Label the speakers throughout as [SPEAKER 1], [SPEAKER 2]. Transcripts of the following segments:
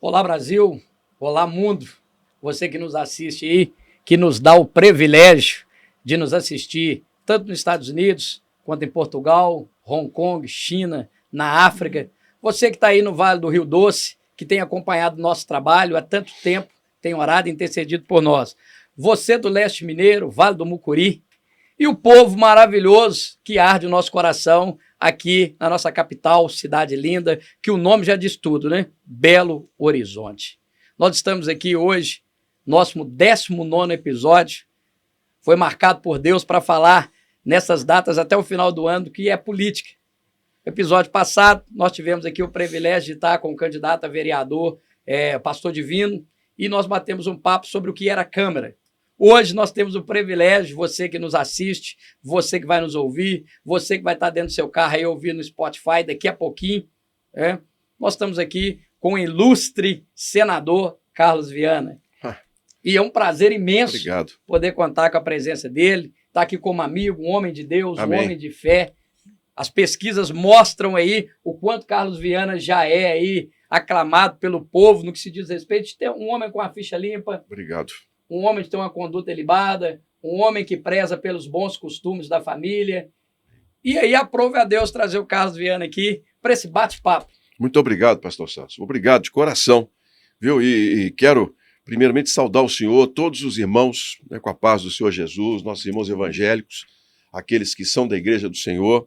[SPEAKER 1] Olá, Brasil. Olá, mundo. Você que nos assiste aí, que nos dá o privilégio de nos assistir tanto nos Estados Unidos, quanto em Portugal, Hong Kong, China, na África. Você que está aí no Vale do Rio Doce, que tem acompanhado nosso trabalho há tanto tempo, tem orado e intercedido por nós. Você do Leste Mineiro, Vale do Mucuri, e o povo maravilhoso que arde o nosso coração aqui na nossa capital, cidade linda, que o nome já diz tudo, né? Belo Horizonte. Nós estamos aqui hoje, nosso 19º episódio, foi marcado por Deus para falar nessas datas até o final do ano, que é política. No episódio passado, nós tivemos aqui o privilégio de estar com o candidato a vereador, Pastor Divino, e nós batemos um papo sobre o que era a Câmara. Hoje nós temos o privilégio, você que nos assiste, você que vai nos ouvir, você que vai estar dentro do seu carro aí ouvindo no Spotify daqui a pouquinho, nós estamos aqui com o ilustre senador Carlos Viana. E é um prazer imenso poder contar com a presença dele, estar aqui como amigo, um homem de Deus,
[SPEAKER 2] Amém.
[SPEAKER 1] Um homem de fé. As pesquisas mostram aí o quanto Carlos Viana já é aí aclamado pelo povo no que se diz respeito de ter um homem com a ficha limpa.
[SPEAKER 2] Obrigado.
[SPEAKER 1] Um homem que tem uma conduta ilibada, um homem que preza pelos bons costumes da família. E aí aprove a Deus trazer o Carlos Viana aqui para esse bate-papo.
[SPEAKER 2] Muito obrigado, pastor Santos. Obrigado de coração, viu? E quero primeiramente saudar o senhor, todos os irmãos, né, com a paz do Senhor Jesus, nossos irmãos evangélicos, aqueles que são da Igreja do Senhor.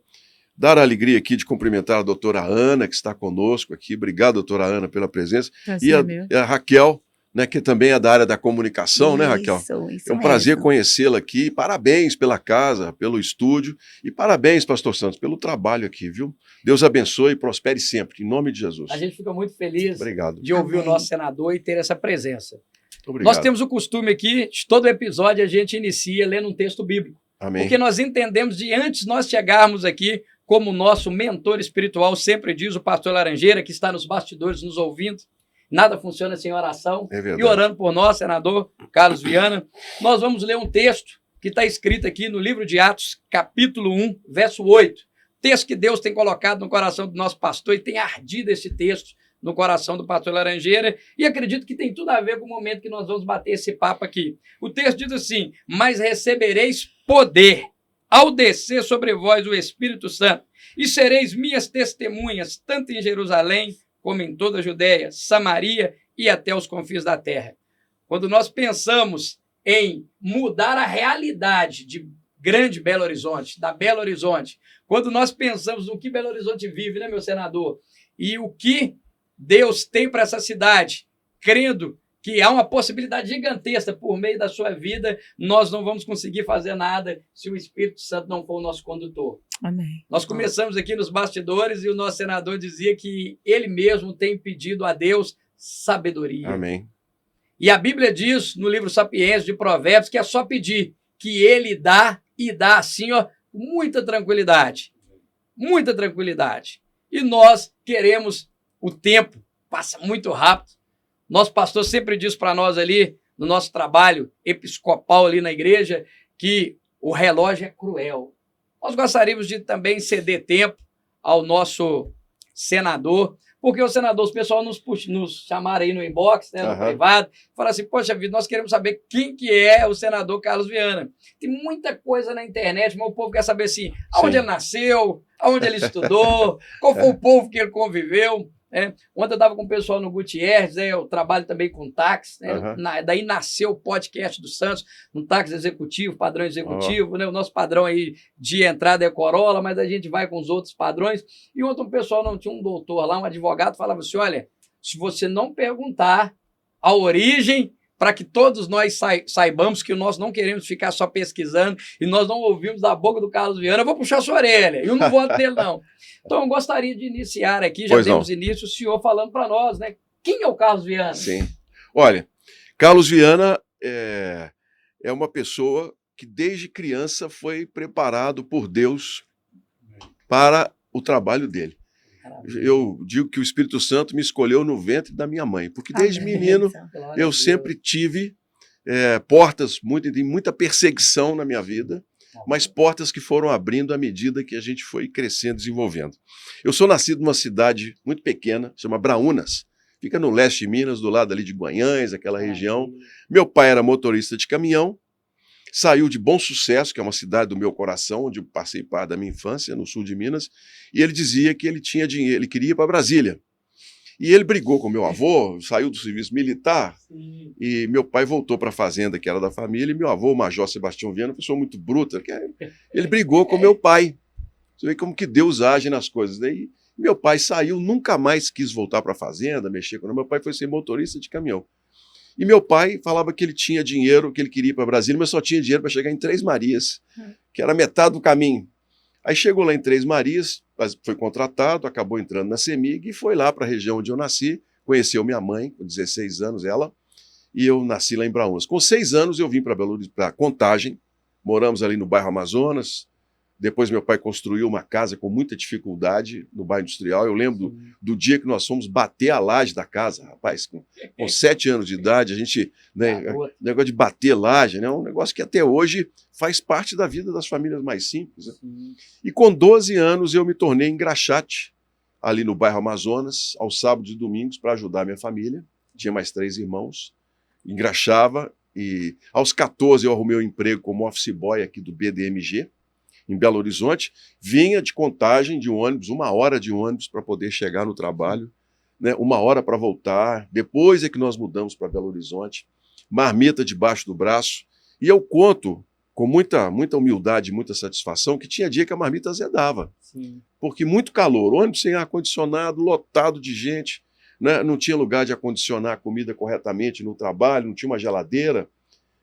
[SPEAKER 2] Dar a alegria aqui de cumprimentar a doutora Ana, que está conosco aqui. Obrigado, doutora Ana, pela presença.
[SPEAKER 3] Prazer,
[SPEAKER 2] E a Raquel, né, que também é da área da comunicação,
[SPEAKER 3] isso,
[SPEAKER 2] né, Raquel?
[SPEAKER 3] Isso
[SPEAKER 2] é um prazer conhecê-la aqui. Parabéns pela casa, pelo estúdio. E parabéns, pastor Santos, pelo trabalho aqui, viu? Deus abençoe e prospere sempre, em nome de Jesus.
[SPEAKER 1] A gente fica muito feliz
[SPEAKER 2] Obrigado.
[SPEAKER 1] de ouvir
[SPEAKER 3] Amém.
[SPEAKER 1] o nosso senador e ter essa presença.
[SPEAKER 2] Obrigado.
[SPEAKER 1] Nós temos o costume aqui, de todo episódio, a gente inicia lendo um texto bíblico.
[SPEAKER 2] Amém.
[SPEAKER 1] Porque nós entendemos de antes nós chegarmos aqui, como o nosso mentor espiritual sempre diz, o pastor Laranjeira, que está nos bastidores nos ouvindo, nada funciona sem oração.
[SPEAKER 2] É verdade.
[SPEAKER 1] E orando por nós, senador Carlos Viana, nós vamos ler um texto que está escrito aqui no livro de Atos, capítulo 1, verso 8. Texto que Deus tem colocado no coração do nosso pastor e tem ardido esse texto no coração do pastor Laranjeira, e acredito que tem tudo a ver com o momento que nós vamos bater esse papo aqui. O texto diz assim: mas recebereis poder ao descer sobre vós o Espírito Santo, e sereis minhas testemunhas, tanto em Jerusalém, como em toda a Judéia, Samaria e até os confins da terra. Quando nós pensamos em mudar a realidade de Grande Belo Horizonte, da Belo Horizonte, quando nós pensamos no que Belo Horizonte vive, né, meu senador, e o que Deus tem para essa cidade, crendo que há uma possibilidade gigantesca por meio da sua vida, nós não vamos conseguir fazer nada se o Espírito Santo não for o nosso condutor.
[SPEAKER 3] Amém.
[SPEAKER 1] Nós começamos aqui nos bastidores e o nosso senador dizia que ele mesmo tem pedido a Deus sabedoria.
[SPEAKER 2] Amém.
[SPEAKER 1] E a Bíblia diz no livro Sapiência de Provérbios que é só pedir, que ele dá e dá assim, ó, com muita tranquilidade. Muita tranquilidade. E nós queremos, o tempo passa muito rápido. Nosso pastor sempre diz para nós ali, no nosso trabalho episcopal ali na igreja, que o relógio é cruel. Nós gostaríamos de também ceder tempo ao nosso senador, porque o senador, os pessoal nos chamaram aí no inbox, né, no privado, falaram assim, poxa vida, nós queremos saber quem que é o senador Carlos Viana. Tem muita coisa na internet, mas o povo quer saber assim, aonde ele nasceu, aonde ele estudou, qual foi o povo que ele conviveu. Ontem eu estava com o pessoal no Gutierrez, eu trabalho também com táxi, daí nasceu o podcast do Santos, um táxi executivo, padrão executivo, né? O nosso padrão aí de entrada é Corolla, mas a gente vai com os outros padrões. E ontem o pessoal não tinha um doutor lá, um advogado, falava assim, olha, se você não perguntar a origem, para que todos nós saibamos que nós não queremos ficar só pesquisando e nós não ouvimos da boca do Carlos Viana, eu vou puxar sua orelha, eu não voto nele não. Então eu gostaria de iniciar aqui, já temos início, o senhor falando para nós, né? Quem é o Carlos Viana?
[SPEAKER 2] Sim. Olha, Carlos Viana é uma pessoa que desde criança foi preparado por Deus para o trabalho dele. Eu digo que o Espírito Santo me escolheu no ventre da minha mãe, porque desde menino eu sempre tive portas, muita perseguição na minha vida, mas portas que foram abrindo à medida que a gente foi crescendo, desenvolvendo. Eu sou nascido numa cidade muito pequena, chama Braúnas, Fica no leste de Minas, do lado ali de Guanhães, aquela região. Meu pai era motorista de caminhão, saiu de Bom Sucesso, que é uma cidade do meu coração, onde eu passei parte da minha infância, no sul de Minas, e ele dizia que ele tinha dinheiro, ele queria ir para Brasília. E ele brigou com meu avô, saiu do serviço militar, e meu pai voltou para a fazenda, que era da família, e meu avô, o Major Sebastião Viana, uma pessoa muito bruta, ele brigou com meu pai. Você vê como que Deus age nas coisas. Daí meu pai saiu, nunca mais quis voltar para a fazenda, mexer com... Meu pai foi ser motorista de caminhão. E meu pai falava que ele tinha dinheiro, que ele queria ir para Brasília, mas só tinha dinheiro para chegar em Três Marias, que era metade do caminho. Aí chegou lá em Três Marias, foi contratado, acabou entrando na CEMIG e foi lá para a região onde eu nasci, conheceu minha mãe, com 16 anos ela, e eu nasci lá em Braúnas. Com 6 anos eu vim para Contagem, moramos ali no bairro Amazonas. Depois meu pai construiu uma casa com muita dificuldade no bairro Industrial. Eu lembro do dia que nós fomos bater a laje da casa, rapaz, com 7 anos de idade, a gente, né, negócio de bater laje, né, um negócio que até hoje faz parte da vida das famílias mais simples. Né? E com 12 anos eu me tornei engraxate ali no bairro Amazonas, aos sábados e domingos, para ajudar a minha família. Tinha mais 3 irmãos, engraxava, e aos 14 eu arrumei um emprego como office boy aqui do BDMG, em Belo Horizonte, vinha de Contagem de ônibus, 1 hora de ônibus para poder chegar no trabalho, né, 1 hora para voltar. Depois é que nós mudamos para Belo Horizonte, marmita debaixo do braço. E eu conto, com muita humildade e muita satisfação, que tinha dia que a marmita azedava. Sim. Porque muito calor, ônibus sem ar-condicionado, lotado de gente, né, não tinha lugar de acondicionar a comida corretamente no trabalho, não tinha uma geladeira.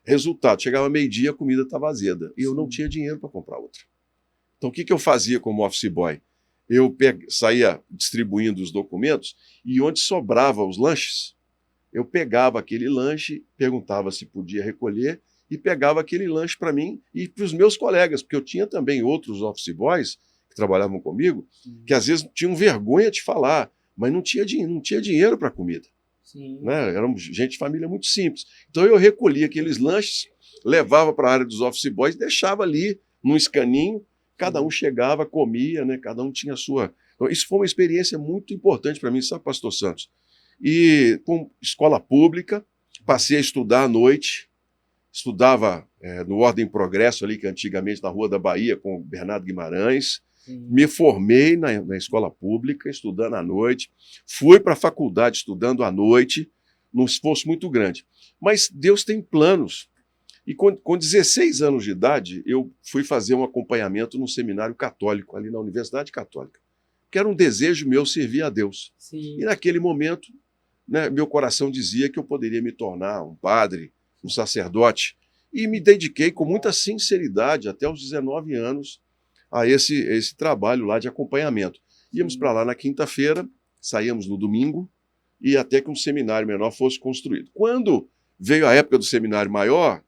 [SPEAKER 2] Resultado, chegava meio-dia, a comida estava azeda. E eu não tinha dinheiro para comprar outra. Então, o que eu fazia como office boy? Eu saía distribuindo os documentos e onde sobrava os lanches, eu pegava aquele lanche, perguntava se podia recolher e pegava aquele lanche para mim e para os meus colegas, porque eu tinha também outros office boys que trabalhavam comigo, que às vezes tinham vergonha de falar, mas não tinha dinheiro para comida. Né? Éramos gente de família muito simples. Então eu recolhia aqueles lanches, levava para a área dos office boys, deixava ali num escaninho. Cada um chegava, comia, né? Cada um tinha a sua... Então, isso foi uma experiência muito importante para mim, sabe, pastor Santos? E com escola pública, passei a estudar à noite, estudava no Ordem e Progresso, ali, que antigamente na Rua da Bahia, com o Bernardo Guimarães. Me formei na escola pública, estudando à noite. Fui para a faculdade estudando à noite, num esforço muito grande. Mas Deus tem planos. E com 16 anos de idade, eu fui fazer um acompanhamento num seminário católico, ali na Universidade Católica, que era um desejo meu servir a Deus. Sim. E naquele momento, né, meu coração dizia que eu poderia me tornar um padre, um sacerdote, e me dediquei com muita sinceridade, até os 19 anos, a esse trabalho lá de acompanhamento. Íamos para lá na quinta-feira, saíamos no domingo, e até que um seminário menor fosse construído. Quando veio a época do seminário maior,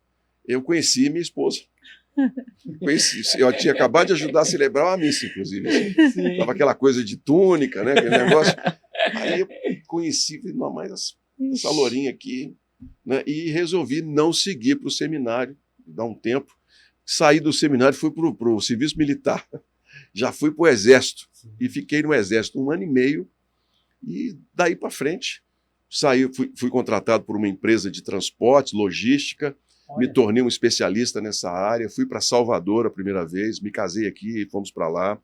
[SPEAKER 2] eu conheci minha esposa. Eu tinha acabado de ajudar a celebrar uma missa, inclusive. Estava aquela coisa de túnica, né? Aquele negócio. Aí eu conheci, falei, não, mas essa lourinha aqui, né? E resolvi não seguir para o seminário, dar um tempo. Saí do seminário e fui para o serviço militar. Já fui para o Exército. E fiquei no Exército 1 ano e meio. E daí para frente, fui contratado por uma empresa de transporte, logística. Olha. Me tornei um especialista nessa área, fui para Salvador a primeira vez, me casei aqui, fomos para lá,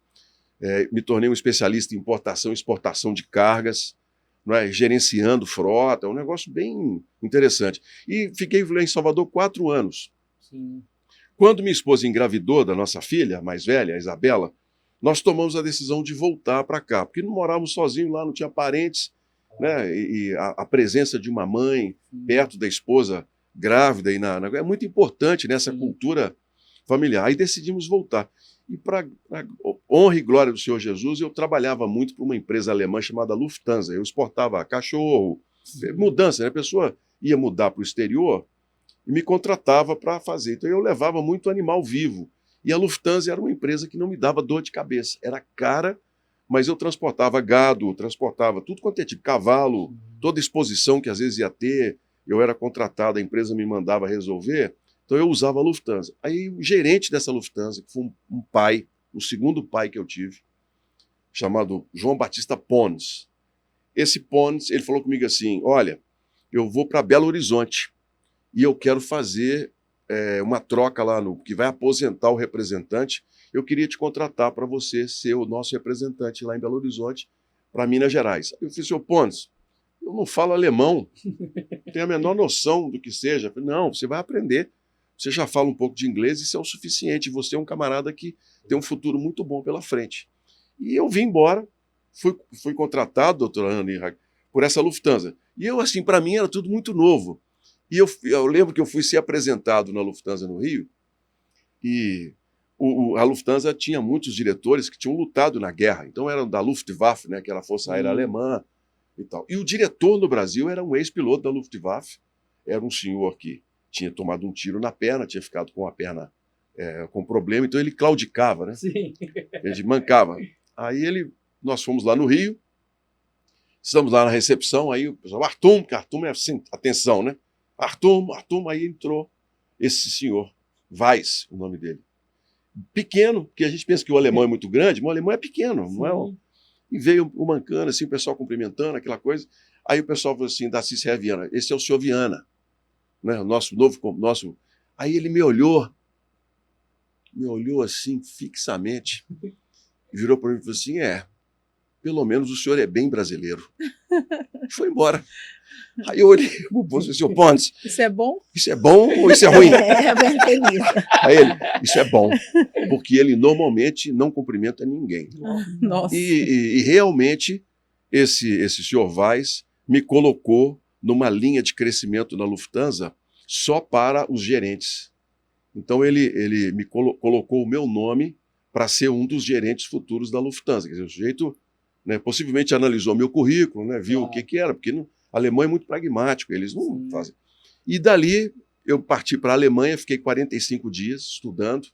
[SPEAKER 2] me tornei um especialista em importação e exportação de cargas, não é? Gerenciando frota, um negócio bem interessante. E fiquei lá em Salvador 4 anos. Sim. Quando minha esposa engravidou da nossa filha, a mais velha, a Isabela, nós tomamos a decisão de voltar para cá, porque não morávamos sozinhos lá, não tinha parentes, né? E a presença de uma mãe perto da esposa grávida é muito importante nessa cultura familiar. Aí decidimos voltar. E para honra e glória do Senhor Jesus, eu trabalhava muito para uma empresa alemã chamada Lufthansa. Eu exportava cachorro, mudança, né? A pessoa ia mudar para o exterior e me contratava para fazer. Então eu levava muito animal vivo. E a Lufthansa era uma empresa que não me dava dor de cabeça. Era cara, mas eu transportava gado, transportava tudo quanto é tipo, cavalo, toda exposição que às vezes ia ter. Eu era contratado, a empresa me mandava resolver, então eu usava a Lufthansa. Aí o gerente dessa Lufthansa, que foi um pai, o segundo pai que eu tive, chamado João Batista Pons, esse Pons, ele falou comigo assim, olha, eu vou para Belo Horizonte e eu quero fazer uma troca lá, que vai aposentar o representante, eu queria te contratar para você ser o nosso representante lá em Belo Horizonte, para Minas Gerais. Eu falei, senhor Pons, eu não falo alemão, não tenho a menor noção do que seja. Eu falei, não, você vai aprender, você já fala um pouco de inglês, isso é o suficiente, você é um camarada que tem um futuro muito bom pela frente. E eu vim embora, fui contratado, doutora Ana, por essa Lufthansa. E eu, assim, para mim era tudo muito novo. E eu lembro que eu fui ser apresentado na Lufthansa no Rio, e a Lufthansa tinha muitos diretores que tinham lutado na guerra, então eram da Luftwaffe, né, que era a Força Aérea Alemã e tal. E o diretor no Brasil era um ex-piloto da Luftwaffe, era um senhor que tinha tomado um tiro na perna, tinha ficado com a perna com problema, então ele claudicava, né?
[SPEAKER 1] Sim.
[SPEAKER 2] Ele mancava. Aí nós fomos lá no Rio, estamos lá na recepção, aí o pessoal, Artum, que Artum é assim, atenção, né? Artum, aí entrou esse senhor, Weiss, o nome dele. Pequeno, porque a gente pensa que o alemão é muito grande, mas o alemão é pequeno, não é? E veio o mancando, assim, o pessoal cumprimentando, aquela coisa. Aí o pessoal falou assim, da Cícera Viana, esse é o senhor Viana, né? O nosso novo. Aí ele me olhou assim, fixamente, e virou para mim e falou assim, pelo menos o senhor é bem brasileiro. Foi embora. Aí eu olhei pro Pontes e falei, senhor Pontes,
[SPEAKER 3] isso é bom?
[SPEAKER 2] Isso é bom ou isso é ruim?
[SPEAKER 3] É bem feliz.
[SPEAKER 2] Aí ele, isso é bom, porque ele normalmente não cumprimenta ninguém.
[SPEAKER 3] Nossa.
[SPEAKER 2] E realmente esse senhor Weiss me colocou numa linha de crescimento na Lufthansa só para os gerentes. Então ele me colocou o meu nome para ser um dos gerentes futuros da Lufthansa. Quer dizer, o sujeito, né, possivelmente analisou meu currículo, né, viu o que era, porque o alemão é muito pragmático, eles não fazem. E dali eu parti para a Alemanha, fiquei 45 dias estudando,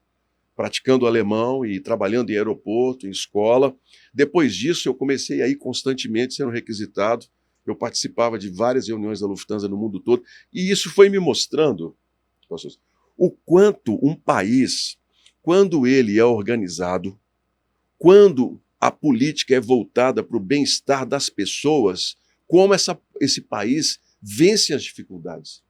[SPEAKER 2] praticando alemão e trabalhando em aeroporto, em escola. Depois disso, eu comecei a ir constantemente sendo requisitado. Eu participava de várias reuniões da Lufthansa no mundo todo. E isso foi me mostrando o quanto um país, quando ele é organizado, quando a política é voltada para o bem-estar das pessoas, como esse país vence as dificuldades.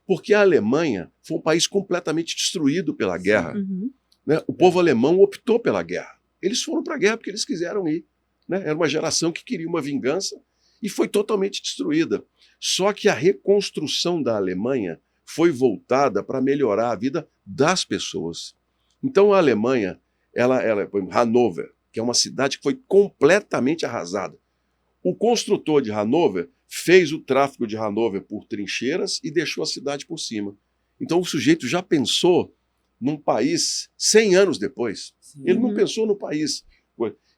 [SPEAKER 2] Porque a Alemanha foi um país completamente destruído pela guerra.
[SPEAKER 3] Uhum.
[SPEAKER 2] Né? O povo alemão optou pela guerra. Eles foram para a guerra porque eles quiseram ir. Né? Era uma geração que queria uma vingança e foi totalmente destruída. Só que a reconstrução da Alemanha foi voltada para melhorar a vida das pessoas. Então a Alemanha, Hannover, que é uma cidade que foi completamente arrasada. O construtor de Hannover fez o tráfego de Hannover por trincheiras e deixou a cidade por cima. Então o sujeito já pensou num país 100 anos depois. Sim. Ele não pensou no país.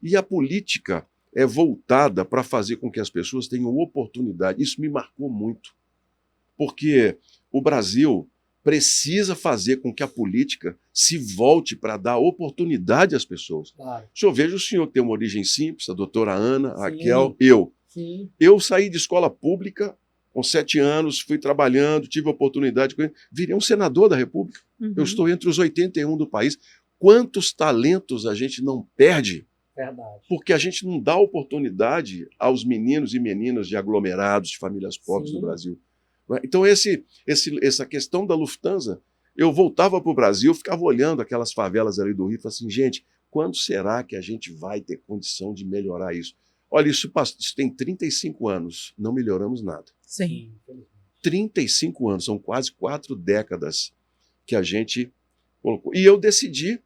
[SPEAKER 2] E a política é voltada para fazer com que as pessoas tenham oportunidade. Isso me marcou muito. Porque o Brasil precisa fazer com que a política se volte para dar oportunidade às pessoas. Claro. Eu vejo o senhor que tem uma origem simples, a doutora Ana, a Raquel, eu. Sim. Eu saí de escola pública com 7 anos, fui trabalhando, tive a oportunidade, virei um senador da República. Uhum. Eu estou entre os 81 do país. Quantos talentos a gente não perde? Verdade. Porque a gente não dá oportunidade aos meninos e meninas de aglomerados, de famílias pobres do Brasil. Então, essa questão da Lufthansa, eu voltava para o Brasil, ficava olhando aquelas favelas ali do Rio e falava assim, gente, quando será que a gente vai ter condição de melhorar isso? Olha, isso tem 35 anos, não melhoramos nada.
[SPEAKER 3] Sim.
[SPEAKER 2] 35 anos, são quase 4 décadas que a gente colocou. E eu decidi,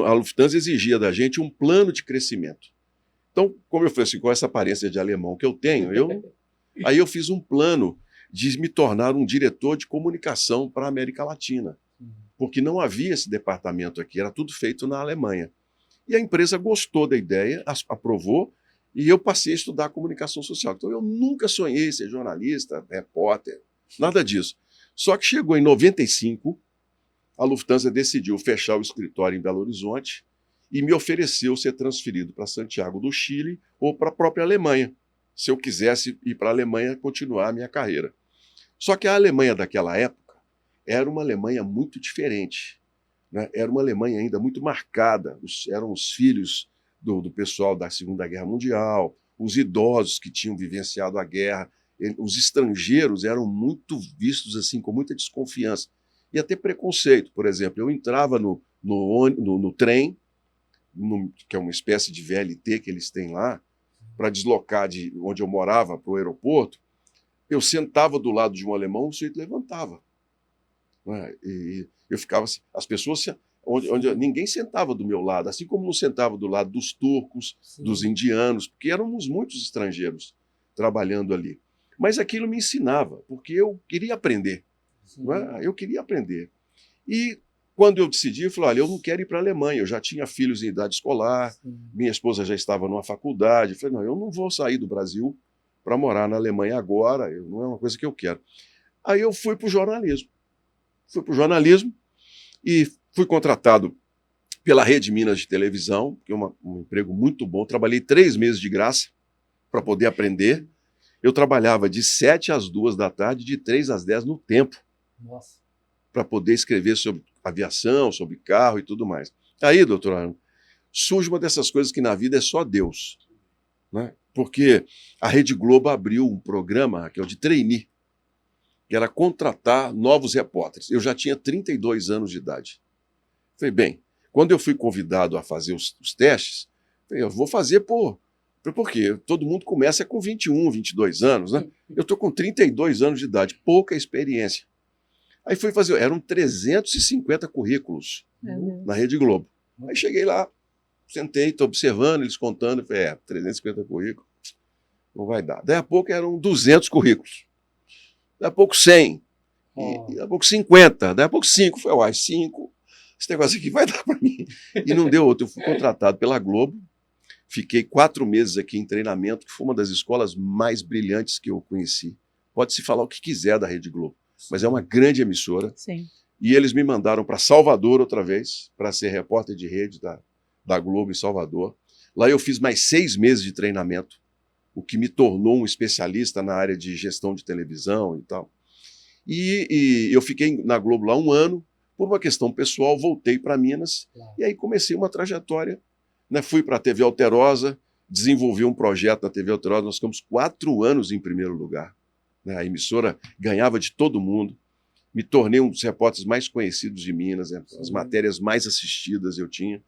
[SPEAKER 2] a Lufthansa exigia da gente um plano de crescimento. Então, como eu falei assim, com essa aparência de alemão que eu tenho, aí eu fiz um plano de me tornar um diretor de comunicação para a América Latina, porque não havia esse departamento aqui, era tudo feito na Alemanha. E a empresa gostou da ideia, aprovou, e eu passei a estudar comunicação social. Então eu nunca sonhei ser jornalista, repórter, nada disso. Só que chegou em 95, a Lufthansa decidiu fechar o escritório em Belo Horizonte e me ofereceu ser transferido para Santiago do Chile ou para a própria Alemanha, se eu quisesse ir para a Alemanha e continuar a minha carreira. Só que a Alemanha daquela época era uma Alemanha muito diferente. Né? Era uma Alemanha ainda muito marcada, eram os filhos do pessoal da Segunda Guerra Mundial, os idosos que tinham vivenciado a guerra, os estrangeiros eram muito vistos assim com muita desconfiança e até preconceito. Por exemplo, eu entrava no trem, que é uma espécie de VLT que eles têm lá, para deslocar de onde eu morava para o aeroporto. Eu sentava do lado de um alemão, o sujeito levantava. Né? E eu ficava assim, as pessoas, onde ninguém sentava do meu lado, assim como não sentava do lado dos turcos, sim, dos indianos, porque éramos muitos estrangeiros trabalhando ali. Mas aquilo me ensinava, porque eu queria aprender. Não é? Eu queria aprender. E quando eu decidi, eu falei, olha, eu não quero ir para a Alemanha, eu já tinha filhos em idade escolar, sim, minha esposa já estava numa faculdade, eu falei, não, eu não vou sair do Brasil para morar na Alemanha agora, não é uma coisa que eu quero. Aí eu fui para o jornalismo. Fui para o jornalismo e fui contratado pela Rede Minas de Televisão, que é um emprego muito bom. Trabalhei 3 meses de graça para poder aprender. Eu trabalhava de 7 às 2 da tarde, de 3 às 10 no Tempo, para poder escrever sobre aviação, sobre carro e tudo mais. Aí, doutor Arno, surge uma dessas coisas que na vida é só Deus. Né? Porque a Rede Globo abriu um programa, Raquel, de trainee, que era contratar novos repórteres. Eu já tinha 32 anos de idade. Falei, bem, quando eu fui convidado a fazer os testes, falei, eu vou fazer por quê? Todo mundo começa com 21, 22 anos, né? Eu estou com 32 anos de idade, pouca experiência. Aí fui fazer, eram 350 currículos na Rede Globo. Aí cheguei lá, sentei, estou observando, eles contando, falei, 350 currículos, não vai dar. Daí a pouco eram 200 currículos. Daí a pouco 100, daí a pouco 50, daí a pouco 5. Falei, 5, esse negócio aqui vai dar para mim. E não deu outro, eu fui contratado pela Globo, fiquei 4 meses aqui em treinamento, que foi uma das escolas mais brilhantes que eu conheci. Pode-se falar o que quiser da Rede Globo, mas é uma grande emissora.
[SPEAKER 3] Sim.
[SPEAKER 2] E eles me mandaram para Salvador outra vez, para ser repórter de rede da Globo em Salvador. Lá eu fiz mais 6 meses de treinamento, o que me tornou um especialista na área de gestão de televisão e tal. E eu fiquei na Globo lá 1 ano, por uma questão pessoal, voltei para Minas, e aí comecei uma trajetória. Né? Fui para a TV Alterosa, desenvolvi um projeto na TV Alterosa, nós ficamos 4 anos em primeiro lugar. Né? A emissora ganhava de todo mundo, me tornei um dos repórteres mais conhecidos de Minas, né? As matérias mais assistidas eu tinha.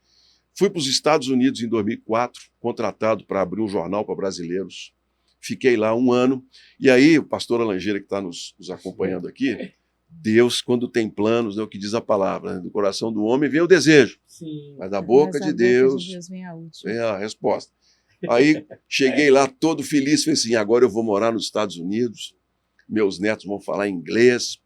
[SPEAKER 2] Fui para os Estados Unidos em 2004, contratado para abrir um jornal para brasileiros. Fiquei lá 1 ano. E aí, o pastor Alangeira, que está nos acompanhando aqui, Deus, quando tem planos, é o que diz a palavra, né? Do coração do homem vem o desejo, sim, mas da boca de Deus vem a resposta. Aí, cheguei lá todo feliz, falei assim, agora eu vou morar nos Estados Unidos, meus netos vão falar inglês,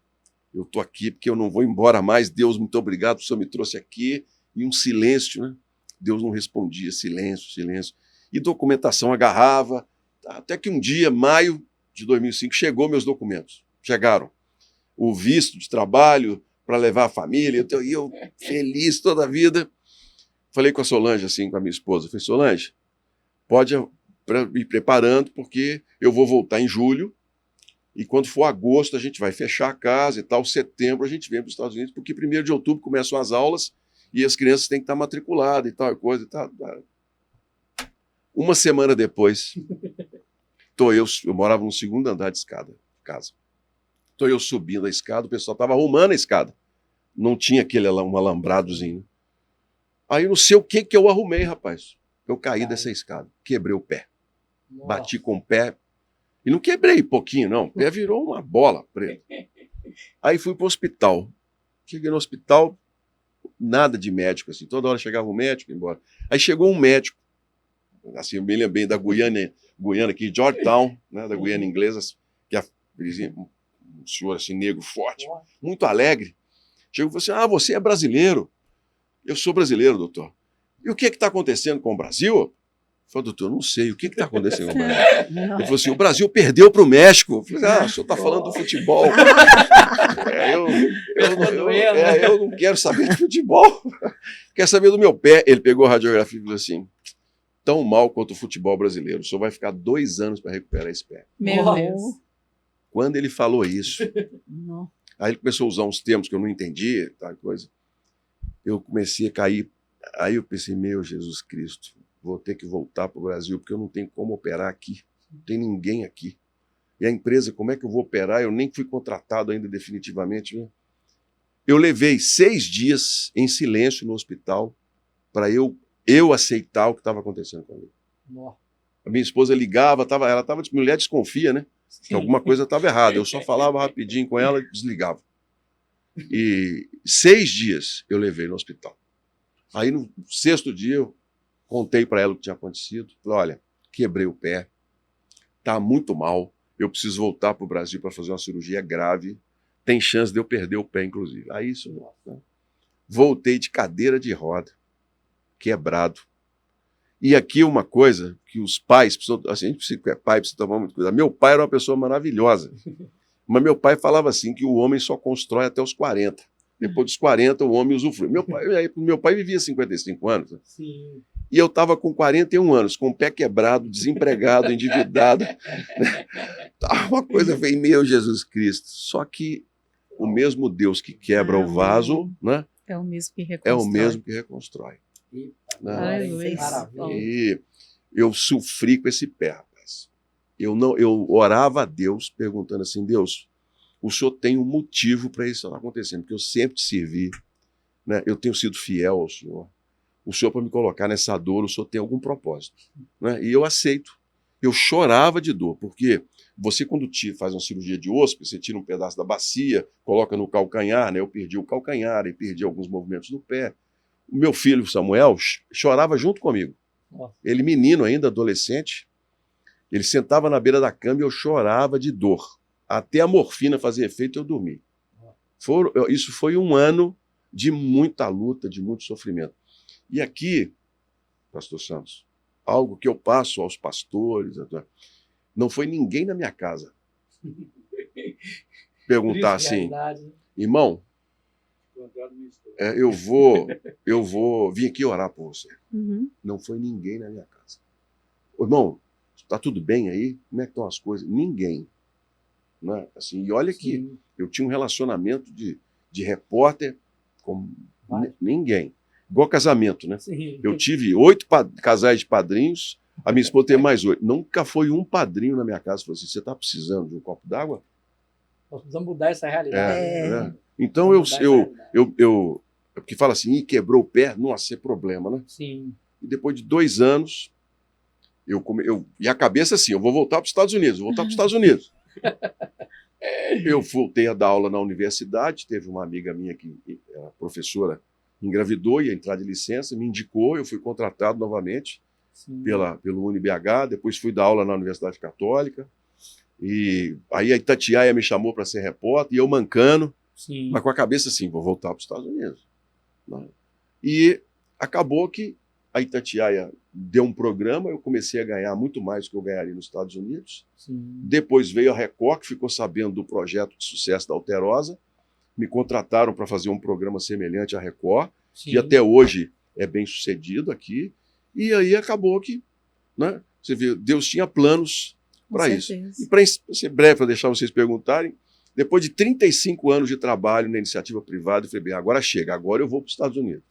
[SPEAKER 2] eu estou aqui porque eu não vou embora mais, Deus, muito obrigado, o Senhor me trouxe aqui, e um silêncio, né? Deus não respondia, silêncio, silêncio. E documentação agarrava, até que um dia, maio de 2005, chegou meus documentos. Chegaram. O visto de trabalho para levar a família, e eu feliz toda a vida. Falei com a Solange, assim, com a minha esposa. Falei, Solange, pode ir preparando, porque eu vou voltar em julho, e quando for agosto a gente vai fechar a casa e tal, setembro a gente vem para os Estados Unidos, porque 1º de outubro começam as aulas, e as crianças têm que estar matriculadas e tal, coisa e tal. 1 semana depois, eu morava no 2º andar de escada, casa. Estou eu subindo a escada, o pessoal estava arrumando a escada. Não tinha um alambradozinho. Aí não sei o que eu arrumei, rapaz. Eu caí dessa escada, quebrei o pé. Nossa. Bati com o pé, e não quebrei pouquinho, não. O pé virou uma bola preta. Aí fui para o hospital. Cheguei no hospital, nada de médico, assim. Toda hora chegava um médico e ia embora. Aí chegou um médico, assim, eu me lembrei da Guiana aqui, Georgetown, né, da Guiana inglesa, que é um senhor assim, negro, forte, muito alegre. Chegou e falou assim, você é brasileiro. Eu sou brasileiro, doutor. E o que está acontecendo com o Brasil? Eu falei, doutor, não sei, o que está acontecendo com o Brasil? Ele falou assim, o Brasil perdeu para o México. Eu falei, o senhor está falando do futebol. Eu não quero saber de futebol. Quero saber do meu pé. Ele pegou a radiografia e falou assim, tão mal quanto o futebol brasileiro. O senhor vai ficar 2 anos para recuperar esse pé.
[SPEAKER 3] Meu Deus.
[SPEAKER 2] Quando ele falou isso, aí ele começou a usar uns termos que eu não entendi, tá, coisa. Eu comecei a cair. Aí eu pensei, meu Jesus Cristo, vou ter que voltar para o Brasil, porque eu não tenho como operar aqui. Não tem ninguém aqui. E a empresa, como é que eu vou operar? Eu nem fui contratado ainda definitivamente. Né? Eu levei 6 dias em silêncio no hospital para eu aceitar o que estava acontecendo comigo.
[SPEAKER 1] Nossa.
[SPEAKER 2] A minha esposa ligava, ela estava de mulher desconfia, né? Que alguma coisa estava errada. Eu só falava rapidinho com ela e desligava. E 6 dias eu levei no hospital. Aí no 6º dia eu contei para ela o que tinha acontecido. Falei, olha, quebrei o pé, tá muito mal, eu preciso voltar para o Brasil para fazer uma cirurgia grave, tem chance de eu perder o pé, inclusive. Aí isso, né? Voltei de cadeira de roda, quebrado. E aqui uma coisa que os pais, assim, a gente precisa, pai precisa tomar muito cuidado. Meu pai era uma pessoa maravilhosa, mas meu pai falava assim que o homem só constrói até os 40. Depois dos 40 o homem usufrui. Meu pai vivia 55 anos. Né?
[SPEAKER 1] Sim.
[SPEAKER 2] E eu estava com 41 anos, com o pé quebrado, desempregado, endividado. Uma coisa veio, meu Jesus Cristo. Só que o mesmo Deus que quebra o vaso, né,
[SPEAKER 3] É o mesmo que
[SPEAKER 2] é
[SPEAKER 3] reconstrói.
[SPEAKER 2] o mesmo que reconstrói. Né?
[SPEAKER 3] Aleluia.
[SPEAKER 2] E eu sofri com esse pé, rapaz. Eu orava a Deus, perguntando assim, Deus, o Senhor tem um motivo para isso estar acontecendo, porque eu sempre te servi, né? Eu tenho sido fiel ao Senhor. O Senhor, para me colocar nessa dor, o Senhor tem algum propósito. Né? E eu aceito. Eu chorava de dor, porque você, quando faz uma cirurgia de osso, você tira um pedaço da bacia, coloca no calcanhar, né? Eu perdi o calcanhar e perdi alguns movimentos do pé. O meu filho, Samuel, chorava junto comigo. Ele, menino ainda, adolescente, ele sentava na beira da cama e eu chorava de dor. Até a morfina fazer efeito, eu dormi. Isso foi um ano de muita luta, de muito sofrimento. E aqui, pastor Santos, algo que eu passo aos pastores, não foi ninguém na minha casa perguntar assim, irmão, eu vou vir aqui orar por você.
[SPEAKER 3] Uhum.
[SPEAKER 2] Não foi ninguém na minha casa. Irmão, está tudo bem aí? Como é que estão as coisas? Ninguém. Né? Assim, e olha que eu tinha um relacionamento de repórter com ninguém. Igual casamento, né? Sim. Eu tive 8 casais de padrinhos, a minha esposa tem mais 8. Nunca foi um padrinho na minha casa. Falou assim, você está precisando de um copo d'água?
[SPEAKER 1] Nós precisamos mudar essa realidade.
[SPEAKER 2] Então porque fala assim, quebrou o pé, não há ser problema, né?
[SPEAKER 1] Sim.
[SPEAKER 2] E depois de 2 anos, e a cabeça assim, eu vou voltar para os Estados Unidos, Eu voltei a dar aula na universidade, teve uma amiga minha que era professora, engravidou, ia entrar de licença, me indicou, eu fui contratado novamente pelo UniBH, depois fui dar aula na Universidade Católica, e aí a Itatiaia me chamou para ser repórter, e eu mancando, mas com a cabeça assim, vou voltar para os Estados Unidos. Né? E acabou que a Itatiaia deu um programa, eu comecei a ganhar muito mais do que eu ganharia nos Estados Unidos. Depois veio a Record, que ficou sabendo do projeto de sucesso da Alterosa, me contrataram para fazer um programa semelhante à Record, que até hoje é bem sucedido aqui, e aí acabou que, né, você vê, Deus tinha planos para isso. E para ser breve, para deixar vocês perguntarem, depois de 35 anos de trabalho na iniciativa privada, eu falei, bem, agora chega, agora eu vou para os Estados Unidos.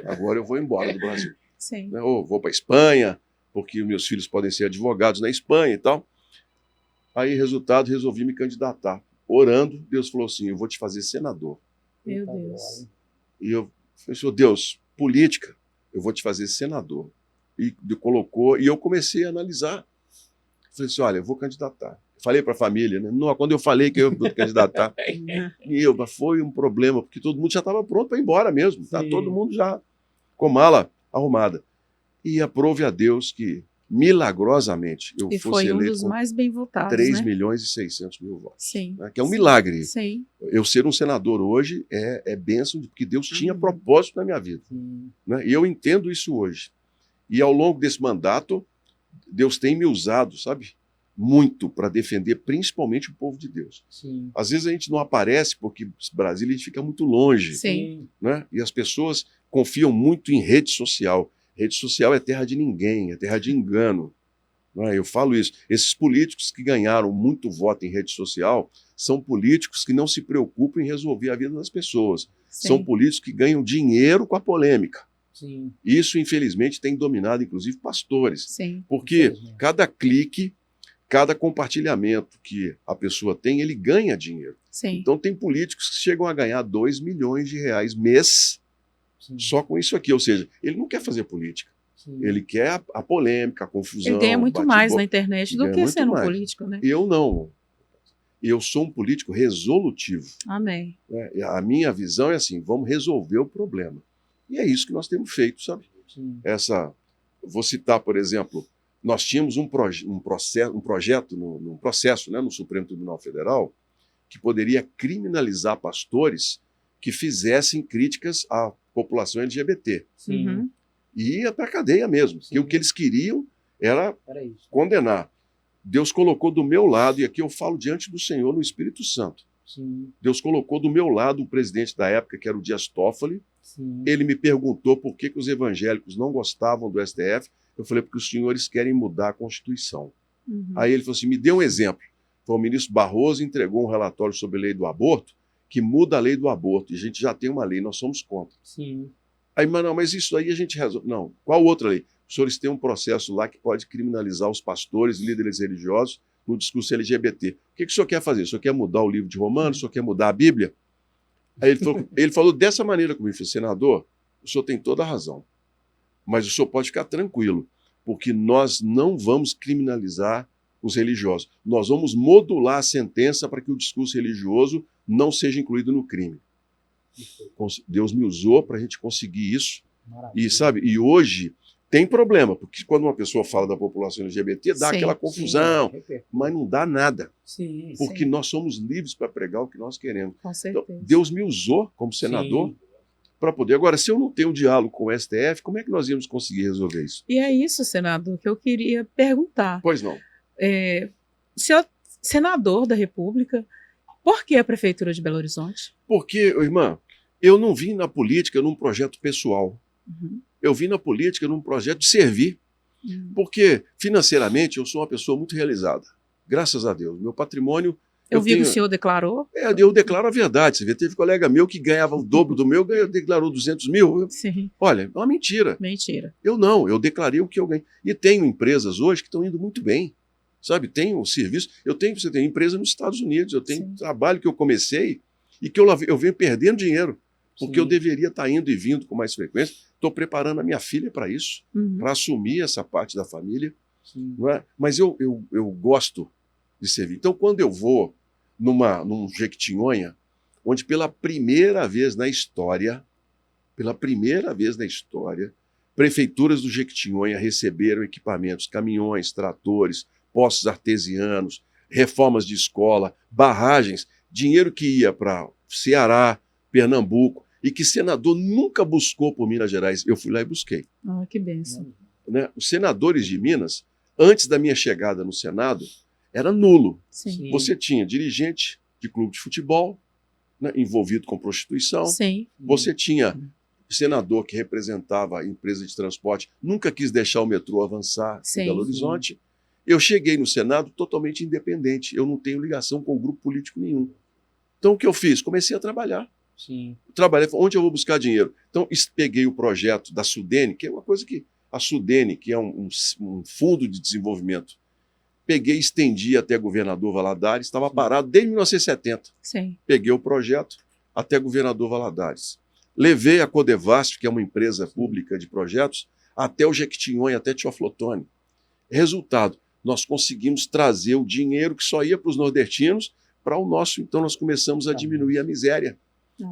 [SPEAKER 2] Agora eu vou embora do Brasil. Né, ou vou para a Espanha, porque meus filhos podem ser advogados na Espanha e tal. Aí, resultado, resolvi me candidatar. Orando, Deus falou assim, eu vou te fazer senador.
[SPEAKER 3] Meu Deus.
[SPEAKER 2] E eu falei, Senhor Deus, política, eu vou te fazer senador. E colocou, e eu comecei a analisar. Falei assim, olha, eu vou candidatar. Falei para a família, né? Não, quando eu falei que eu vou candidatar, foi um problema, porque todo mundo já estava pronto para ir embora mesmo. Tá todo mundo já com mala arrumada. E aprove a Deus que, milagrosamente, eu fosse eleito
[SPEAKER 3] dos mais bem votados,
[SPEAKER 2] 3.600.000 votos.
[SPEAKER 3] Sim.
[SPEAKER 2] Né? Que é um milagre.
[SPEAKER 3] Sim.
[SPEAKER 2] Eu ser um senador hoje é bênção, porque Deus tinha propósito na minha vida. Né? E eu entendo isso hoje. E ao longo desse mandato, Deus tem me usado, sabe? Muito para defender principalmente o povo de Deus. Às vezes a gente não aparece porque Brasília a gente fica muito longe. Né? E as pessoas confiam muito em rede social. Rede social é terra de ninguém, é terra de engano. Né? Eu falo isso. Esses políticos que ganharam muito voto em rede social são políticos que não se preocupam em resolver a vida das pessoas. São políticos que ganham dinheiro com a polêmica.
[SPEAKER 1] Sim.
[SPEAKER 2] Isso, infelizmente, tem dominado, inclusive, pastores.
[SPEAKER 3] Sim.
[SPEAKER 2] Porque
[SPEAKER 1] Infelizmente.
[SPEAKER 2] cada clique, cada compartilhamento que a pessoa tem, ele ganha dinheiro.
[SPEAKER 3] Sim.
[SPEAKER 2] Então, tem políticos que chegam a ganhar R$ 2 milhões mês
[SPEAKER 1] Sim.
[SPEAKER 2] só com isso aqui. Ou seja, ele não quer fazer política.
[SPEAKER 1] Sim.
[SPEAKER 2] Ele quer a polêmica, a confusão.
[SPEAKER 3] Ele ganha muito mais na internet do
[SPEAKER 2] Ganha
[SPEAKER 3] que
[SPEAKER 2] muito
[SPEAKER 3] sendo um
[SPEAKER 2] mais.
[SPEAKER 3] político, né?
[SPEAKER 2] Eu não. Eu sou um político resolutivo.
[SPEAKER 3] Amém.
[SPEAKER 2] Né? A minha visão é assim, vamos resolver o problema. E é isso que nós temos feito, sabe?
[SPEAKER 1] Sim.
[SPEAKER 2] Vou citar, por exemplo, nós tínhamos um projeto, num processo, né, no Supremo Tribunal Federal, que poderia criminalizar pastores que fizessem críticas à população LGBT.
[SPEAKER 1] Sim.
[SPEAKER 3] Uhum.
[SPEAKER 2] E ia para a cadeia mesmo.
[SPEAKER 1] Sim.
[SPEAKER 2] Porque o que eles queriam era
[SPEAKER 1] Era isso.
[SPEAKER 2] condenar. Deus colocou do meu lado, e aqui eu falo diante do Senhor no Espírito Santo,
[SPEAKER 1] Sim.
[SPEAKER 2] Deus colocou do meu lado o presidente da época, que era o Dias Toffoli.
[SPEAKER 1] Sim.
[SPEAKER 2] Ele me perguntou por que os evangélicos não gostavam do STF. Eu falei, porque os senhores querem mudar a Constituição.
[SPEAKER 3] Uhum.
[SPEAKER 2] Aí ele falou assim, me dê um exemplo. Então, o ministro Barroso entregou um relatório sobre a lei do aborto, que muda a lei do aborto, e a gente já tem uma lei, nós somos contra.
[SPEAKER 1] Sim.
[SPEAKER 2] Aí, mas não, mas isso aí a gente resolve. Não, qual outra lei? Os senhores têm um processo lá que pode criminalizar os pastores, líderes religiosos, no discurso LGBT. O que o senhor quer fazer? O senhor quer mudar o livro de Romanos? O senhor quer mudar a Bíblia? Aí ele falou dessa maneira comigo, senador, o senhor tem toda a razão, mas o senhor pode ficar tranquilo, porque nós não vamos criminalizar os religiosos. Nós vamos modular a sentença para que o discurso religioso não seja incluído no crime. Deus me usou para a gente conseguir isso.
[SPEAKER 1] Maravilha.
[SPEAKER 2] E, sabe, e hoje tem problema, porque quando uma pessoa fala da população LGBT, dá
[SPEAKER 3] Sim,
[SPEAKER 2] aquela confusão,
[SPEAKER 1] Sim.
[SPEAKER 2] mas não dá nada,
[SPEAKER 1] Sim.
[SPEAKER 2] porque
[SPEAKER 3] Sim.
[SPEAKER 2] nós somos livres para pregar o que nós queremos.
[SPEAKER 3] Com
[SPEAKER 2] Então,
[SPEAKER 3] certeza.
[SPEAKER 2] Deus me usou como senador
[SPEAKER 1] Sim.
[SPEAKER 2] para poder. Agora, se eu não tenho diálogo com o STF, como é que nós íamos conseguir resolver isso?
[SPEAKER 3] E é isso, senador, que eu queria perguntar.
[SPEAKER 2] Pois não.
[SPEAKER 3] Senhor senador da República, por que a Prefeitura de Belo Horizonte?
[SPEAKER 2] Porque, irmã, eu não vim na política num projeto pessoal.
[SPEAKER 3] Uhum.
[SPEAKER 2] Eu vim na política num projeto de servir.
[SPEAKER 3] Uhum.
[SPEAKER 2] Porque, financeiramente, eu sou uma pessoa muito realizada. Graças a Deus. Meu patrimônio...
[SPEAKER 3] Eu vi que
[SPEAKER 2] tenho-
[SPEAKER 3] o senhor declarou.
[SPEAKER 2] Eu declaro a verdade. Você vê, teve colega meu que ganhava o dobro do meu, declarou 200 mil.
[SPEAKER 3] Sim,
[SPEAKER 2] Olha, é uma mentira.
[SPEAKER 3] mentira.
[SPEAKER 2] Eu declarei o que eu ganhei. E tenho empresas hoje que estão indo muito bem. Sabe, tenho serviço. Você tem empresa nos Estados Unidos, eu tenho
[SPEAKER 3] Sim.
[SPEAKER 2] trabalho que eu comecei e que eu venho perdendo dinheiro, porque
[SPEAKER 1] Sim.
[SPEAKER 2] eu deveria estar indo e vindo com mais frequência. Estou preparando a minha filha para isso,
[SPEAKER 3] Uhum.
[SPEAKER 2] para assumir essa parte da família.
[SPEAKER 1] Sim.
[SPEAKER 2] Não é? Mas eu gosto de servir. Então, quando eu vou num Jequitinhonha, onde pela primeira vez na história, prefeituras do Jequitinhonha receberam equipamentos, caminhões, tratores, poços artesianos, reformas de escola, barragens, dinheiro que ia para Ceará, Pernambuco, e que senador nunca buscou por Minas Gerais. Eu fui lá e busquei.
[SPEAKER 3] Ah, que bênção.
[SPEAKER 2] Né? Os senadores de Minas, antes da minha chegada no Senado, era nulo.
[SPEAKER 3] Sim.
[SPEAKER 1] Sim.
[SPEAKER 2] Você tinha dirigente de clube de futebol, né, envolvido com prostituição.
[SPEAKER 3] Sim.
[SPEAKER 2] Você tinha senador que representava a empresa de transporte, nunca quis deixar o metrô avançar
[SPEAKER 3] Sim,
[SPEAKER 2] em Belo Horizonte. Eu cheguei no Senado totalmente independente. Eu não tenho ligação com grupo político nenhum. Então, o que eu fiz? Comecei a trabalhar.
[SPEAKER 1] Sim.
[SPEAKER 2] Trabalhei, onde eu vou buscar dinheiro? Então, peguei o projeto da Sudene, que é uma coisa que... A Sudene, que é um fundo de desenvolvimento, peguei e estendi até governador Valadares, estava parado desde 1970.
[SPEAKER 3] Sim.
[SPEAKER 2] Peguei o projeto até governador Valadares. Levei a Codevasf, que é uma empresa pública de projetos, até o Jequitinhonha, até Teoflotone. Resultado, nós conseguimos trazer o dinheiro que só ia para os nordestinos para o nosso. Então, nós começamos a diminuir a miséria.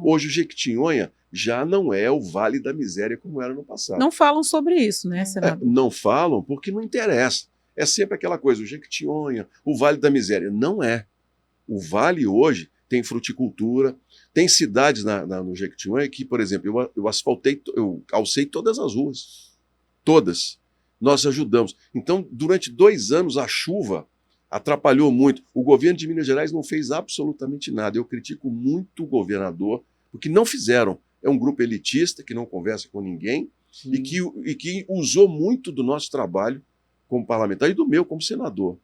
[SPEAKER 2] Hoje, o Jequitinhonha já não é o Vale da Miséria como era no passado.
[SPEAKER 3] Não falam sobre isso, né, senador?
[SPEAKER 2] Não falam porque não interessa. É sempre aquela coisa, o Jequitinhonha, o Vale da Miséria. Não é. O Vale hoje tem fruticultura, tem cidades no Jequitinhonha que, por exemplo, eu alcei todas as ruas. Todas. Nós ajudamos. Então, durante 2 anos, a chuva atrapalhou muito. O governo de Minas Gerais não fez absolutamente nada. Eu critico muito o governador, porque não fizeram. É um grupo elitista que não conversa com ninguém e que usou muito do nosso trabalho como parlamentar e do meu como senador.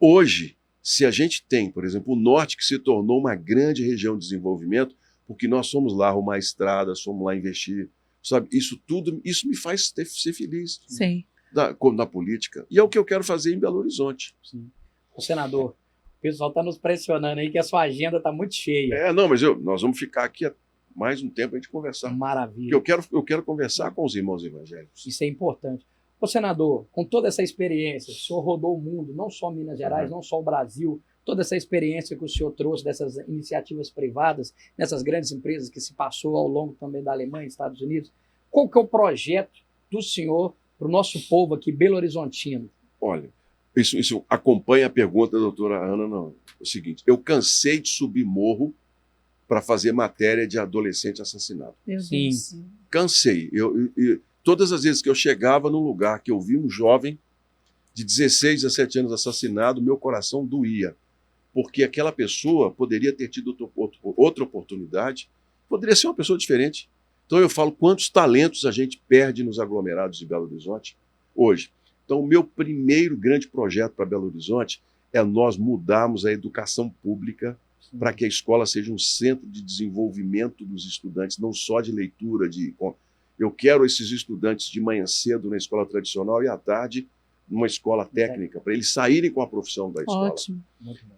[SPEAKER 2] Hoje, se a gente tem, por exemplo, o Norte, que se tornou uma grande região de desenvolvimento, porque nós fomos lá arrumar estradas, fomos lá investir, sabe? Isso tudo, isso me faz ser feliz
[SPEAKER 3] Sim.
[SPEAKER 2] na política. E é o que eu quero fazer em Belo Horizonte.
[SPEAKER 1] Sim. Ô, senador, o pessoal está nos pressionando aí que a sua agenda está muito cheia.
[SPEAKER 2] Não, mas nós vamos ficar aqui mais um tempo a gente conversar.
[SPEAKER 1] Maravilha.
[SPEAKER 2] Porque eu quero conversar com os irmãos evangélicos.
[SPEAKER 1] Isso é importante. Ô, senador, com toda essa experiência, o senhor rodou o mundo, não só Minas Gerais, não só o Brasil, toda essa experiência que o senhor trouxe dessas iniciativas privadas, nessas grandes empresas que se passou ao longo também da Alemanha e Estados Unidos, qual que é o projeto do senhor para o nosso povo aqui, Belo Horizontino?
[SPEAKER 2] Olha, isso acompanha a pergunta da doutora Ana, não. É o seguinte, eu cansei de subir morro para fazer matéria de adolescente assassinado.
[SPEAKER 3] Meu
[SPEAKER 1] Sim.
[SPEAKER 3] Deus.
[SPEAKER 2] Cansei. Todas as vezes que eu chegava num lugar que eu vi um jovem de 16, 17 anos assassinado, meu coração doía. Porque aquela pessoa poderia ter tido outra oportunidade, poderia ser uma pessoa diferente. Então eu falo quantos talentos a gente perde nos aglomerados de Belo Horizonte hoje. Então o meu primeiro grande projeto para Belo Horizonte é nós mudarmos a educação pública para que a escola seja um centro de desenvolvimento dos estudantes, não só de leitura. Eu quero esses estudantes de manhã cedo na escola tradicional e à tarde numa escola técnica, para eles saírem com a profissão da escola.
[SPEAKER 3] Ótimo.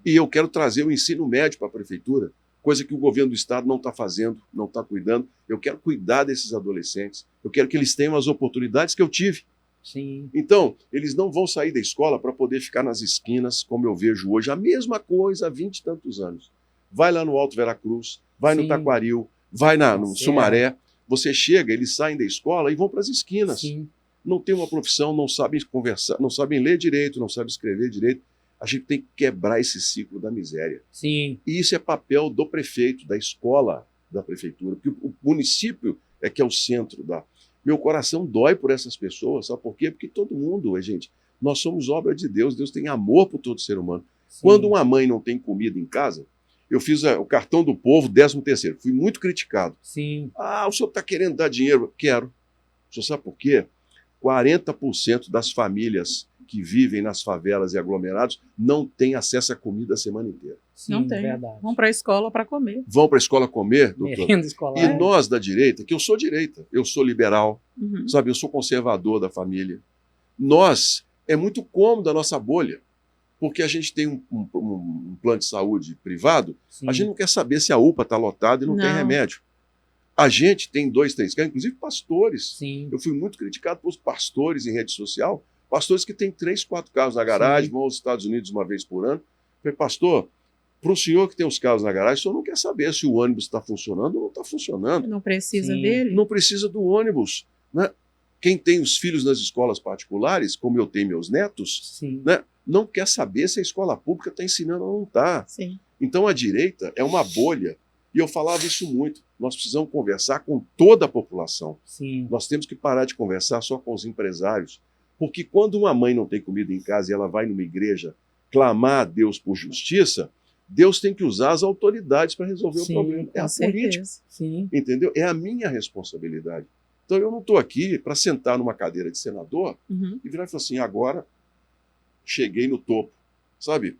[SPEAKER 2] E eu quero trazer o ensino médio para a prefeitura, coisa que o governo do estado não está fazendo, não está cuidando. Eu quero cuidar desses adolescentes, eu quero que eles tenham as oportunidades que eu tive.
[SPEAKER 1] Sim.
[SPEAKER 2] Então, eles não vão sair da escola para poder ficar nas esquinas, como eu vejo hoje, a mesma coisa há 20 e tantos anos. Vai lá no Alto Veracruz, vai no
[SPEAKER 1] Sim.
[SPEAKER 2] Taquaril, vai no
[SPEAKER 1] Nossa,
[SPEAKER 2] Sumaré. Você chega, eles saem da escola e vão para as esquinas.
[SPEAKER 1] Sim.
[SPEAKER 2] Não tem uma profissão, não sabem conversar, não sabem ler direito, não sabem escrever direito. A gente tem que quebrar esse ciclo da miséria.
[SPEAKER 1] Sim.
[SPEAKER 2] E isso é papel do prefeito, da escola da prefeitura, porque o município é que é o centro da... Meu coração dói por essas pessoas, sabe por quê? Porque todo mundo, gente, nós somos obra de Deus, Deus tem amor por todo ser humano.
[SPEAKER 1] Sim.
[SPEAKER 2] Quando uma mãe não tem comida em casa, eu fiz o cartão do povo, 13º, fui muito criticado.
[SPEAKER 1] Sim.
[SPEAKER 2] O senhor está querendo dar dinheiro? Quero. O senhor sabe por quê? 40% das famílias que vivem nas favelas e aglomerados não têm acesso à comida a semana inteira.
[SPEAKER 1] Sim,
[SPEAKER 3] Não tem.
[SPEAKER 1] verdade.
[SPEAKER 3] Vão para a escola para comer.
[SPEAKER 2] Vão para a escola comer, doutor?
[SPEAKER 1] Merenda escolar.
[SPEAKER 2] E nós da direita, que eu sou direita, eu sou liberal,
[SPEAKER 3] Uhum.
[SPEAKER 2] sabe? Eu sou conservador da família. Nós, é muito cômodo a nossa bolha, porque a gente tem um plano de saúde privado,
[SPEAKER 1] Sim.
[SPEAKER 2] a gente não quer saber se a UPA está lotada e não tem
[SPEAKER 3] Não.
[SPEAKER 2] remédio. A gente tem 2, 3 casos, inclusive pastores.
[SPEAKER 1] Sim.
[SPEAKER 2] Eu fui muito criticado por pastores em rede social, pastores que têm 3, 4 carros na garagem,
[SPEAKER 1] Sim.
[SPEAKER 2] vão aos Estados Unidos uma vez por ano. Eu falei, pastor, para o senhor que tem os carros na garagem, o senhor não quer saber se o ônibus está funcionando ou não está funcionando.
[SPEAKER 3] Não precisa
[SPEAKER 1] Sim.
[SPEAKER 3] dele.
[SPEAKER 2] Não precisa do ônibus, né? Quem tem os filhos nas escolas particulares, como eu tenho meus netos,
[SPEAKER 1] Sim.
[SPEAKER 2] né, não quer saber se a escola pública está ensinando ou não está.
[SPEAKER 3] Sim.
[SPEAKER 2] Então a direita é uma bolha. E eu falava isso muito. Nós precisamos conversar com toda a população.
[SPEAKER 1] Sim.
[SPEAKER 2] Nós temos que parar de conversar só com os empresários. Porque quando uma mãe não tem comida em casa e ela vai numa igreja clamar a Deus por justiça, Deus tem que usar as autoridades para resolver
[SPEAKER 1] Sim,
[SPEAKER 2] o problema. É
[SPEAKER 3] Com
[SPEAKER 2] a política,
[SPEAKER 3] certeza.
[SPEAKER 1] Sim.
[SPEAKER 2] entendeu? É a minha responsabilidade. Então eu não estou aqui para sentar numa cadeira de senador
[SPEAKER 3] Uhum.
[SPEAKER 2] e virar e falar assim, agora cheguei no topo, sabe?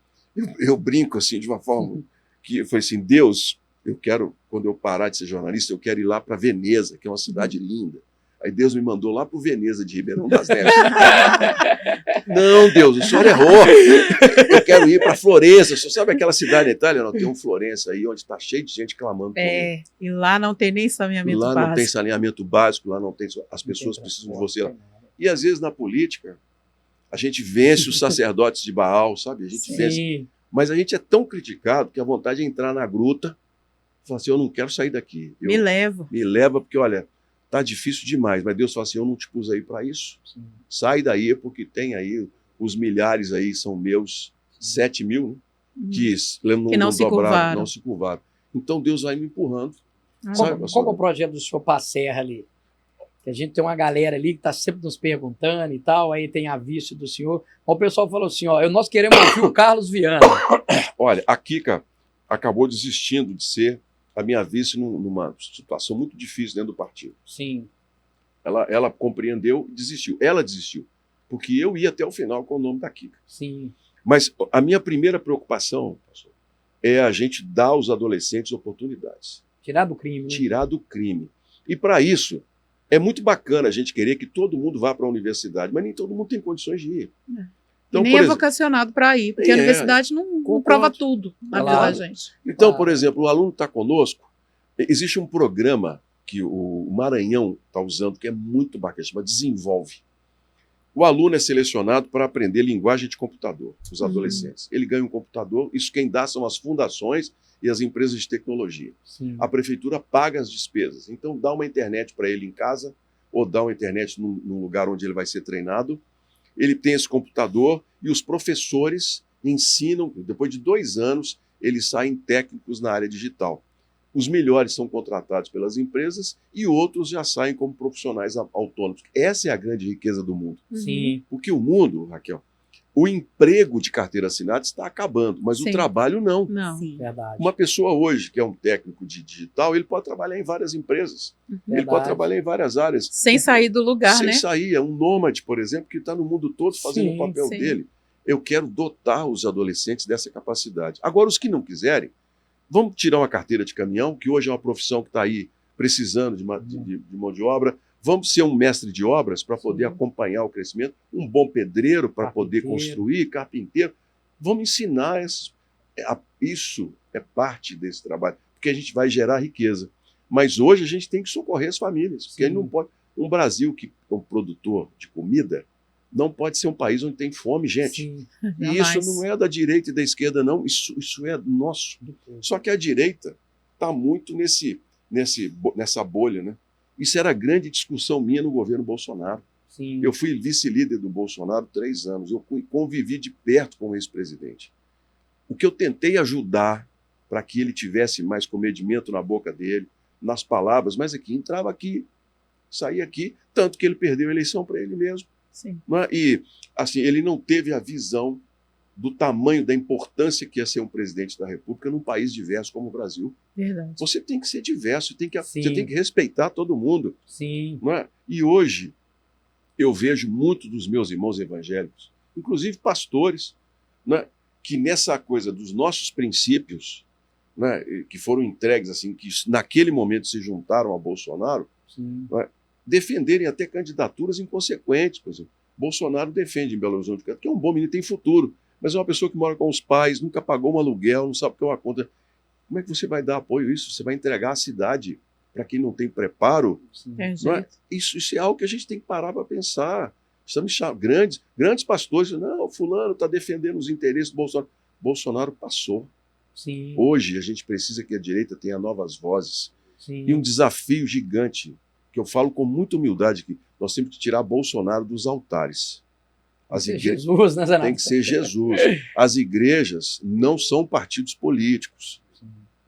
[SPEAKER 2] Eu brinco assim de uma forma que foi assim, Deus, eu quero, quando eu parar de ser jornalista, eu quero ir lá para Veneza, que é uma cidade linda. Aí Deus me mandou lá para o Veneza de Ribeirão das Neves. Não, Deus, o senhor errou. Eu quero ir para Florença. O senhor sabe aquela cidade na Itália? Não, tem um Florença aí, onde está cheio de gente clamando por mim.
[SPEAKER 3] É, e lá não tem nem saneamento
[SPEAKER 2] Lá
[SPEAKER 3] básico.
[SPEAKER 2] não tem saneamento básico, lá não tem. As pessoas precisam de você lá. E às vezes na política, a gente vence os sacerdotes de Baal, sabe? A gente vence.
[SPEAKER 1] Sim.
[SPEAKER 2] Mas a gente é tão criticado que a vontade é entrar na gruta e falar assim: eu não quero sair daqui.
[SPEAKER 3] Me levo.
[SPEAKER 2] Me leva, porque olha, tá difícil demais. Mas Deus fala assim: eu não te pus aí para isso.
[SPEAKER 1] Sim.
[SPEAKER 2] Sai daí, porque tem aí os milhares aí, são meus, 7 mil, né? Que
[SPEAKER 3] não se
[SPEAKER 2] dobraram,
[SPEAKER 3] curvaram.
[SPEAKER 2] não se curvaram. Então Deus vai me empurrando.
[SPEAKER 3] Ah,
[SPEAKER 2] Sabe,
[SPEAKER 1] Qual
[SPEAKER 2] pastor?
[SPEAKER 1] que é o projeto do senhor para a Serra ali? Que a gente tem uma galera ali que está sempre nos perguntando e tal, aí tem a vice do senhor. O pessoal falou assim, ó, nós queremos ouvir o Carlos Viana.
[SPEAKER 2] Olha, a Kika acabou desistindo de ser a minha vice numa situação muito difícil dentro do partido.
[SPEAKER 1] Sim,
[SPEAKER 2] Ela compreendeu e desistiu. Ela desistiu, porque eu ia até o final com o nome da Kika.
[SPEAKER 1] sim,
[SPEAKER 2] Mas a minha primeira preocupação, pastor, é a gente dar aos adolescentes oportunidades.
[SPEAKER 1] tirar do crime, né?
[SPEAKER 2] Tirar do crime. E para isso, É muito bacana a gente querer que todo mundo vá para a universidade, mas nem todo mundo tem condições de ir.
[SPEAKER 3] Então, nem é vocacionado para ir, porque a universidade não prova tudo na vida da gente.
[SPEAKER 2] Então, por exemplo, o aluno está conosco, existe um programa que o Maranhão está usando, que é muito bacana, chama Desenvolve. O aluno é selecionado para aprender linguagem de computador, os adolescentes. Ele ganha um computador, isso quem dá são as fundações e as empresas de tecnologia.
[SPEAKER 1] Sim.
[SPEAKER 2] A prefeitura paga as despesas. Então, dá uma internet para ele em casa, ou dá uma internet num lugar onde ele vai ser treinado. Ele tem esse computador e os professores ensinam, depois de 2 anos, eles saem técnicos na área digital. Os melhores são contratados pelas empresas e outros já saem como profissionais autônomos. Essa é a grande riqueza do mundo.
[SPEAKER 1] Sim.
[SPEAKER 2] Porque o mundo, Raquel, o emprego de carteira assinada está acabando, mas o trabalho não.
[SPEAKER 3] Não.
[SPEAKER 1] Verdade.
[SPEAKER 2] Uma pessoa hoje que é um técnico de digital, ele pode trabalhar em várias empresas. Ele pode trabalhar em várias áreas.
[SPEAKER 3] Sem sair do lugar,
[SPEAKER 2] Sem
[SPEAKER 3] né?
[SPEAKER 2] sair. É um nômade, por exemplo, que está no mundo todo fazendo o papel dele. Eu quero dotar os adolescentes dessa capacidade. Agora, os que não quiserem, vamos tirar uma carteira de caminhão, que hoje é uma profissão que está aí precisando de mão de obra. Vamos ser um mestre de obras para poder acompanhar o crescimento, um bom pedreiro para poder construir, carpinteiro. Vamos ensinar isso é parte desse trabalho, porque a gente vai gerar riqueza. Mas hoje a gente tem que socorrer as famílias, porque não pode. Um Brasil que é um produtor de comida não pode ser um país onde tem fome, gente.
[SPEAKER 3] Sim,
[SPEAKER 2] e isso não é da direita e da esquerda, não. Isso é nosso. Só que a direita está muito nessa bolha, né? Isso era a grande discussão minha no governo Bolsonaro.
[SPEAKER 1] Sim.
[SPEAKER 2] Eu fui vice-líder do Bolsonaro 3 anos. Eu convivi de perto com o ex-presidente. O que eu tentei ajudar para que ele tivesse mais comedimento na boca dele, nas palavras, mas aqui, entrava aqui, saía aqui, tanto que ele perdeu a eleição para ele mesmo.
[SPEAKER 3] Sim.
[SPEAKER 2] E, assim, ele não teve a visão do tamanho, da importância que é ser um presidente da República num país diverso como o Brasil.
[SPEAKER 3] Verdade.
[SPEAKER 2] Você tem que ser diverso, você tem que respeitar todo mundo.
[SPEAKER 1] Sim.
[SPEAKER 2] Não é? E hoje, eu vejo muitos dos meus irmãos evangélicos, inclusive pastores, né, que nessa coisa dos nossos princípios, né, que foram entregues, assim, que naquele momento se juntaram a Bolsonaro, né, defenderem até candidaturas inconsequentes. Por exemplo, Bolsonaro defende em Belo Horizonte, que é um bom menino, tem futuro, mas é uma pessoa que mora com os pais, nunca pagou um aluguel, não sabe o que é uma conta. Como é que você vai dar apoio a isso? Você vai entregar a cidade para quem não tem preparo? Não é? Isso é algo que a gente tem que parar para pensar. Estamos grandes pastores, não, fulano está defendendo os interesses do Bolsonaro. Bolsonaro passou.
[SPEAKER 1] Sim.
[SPEAKER 2] Hoje a gente precisa que a direita tenha novas vozes.
[SPEAKER 1] Sim.
[SPEAKER 2] E um desafio gigante, que eu falo com muita humildade, que nós temos que tirar Bolsonaro dos altares.
[SPEAKER 1] Jesus, né, Zenato?
[SPEAKER 2] Tem que ser Jesus. As igrejas não são partidos políticos.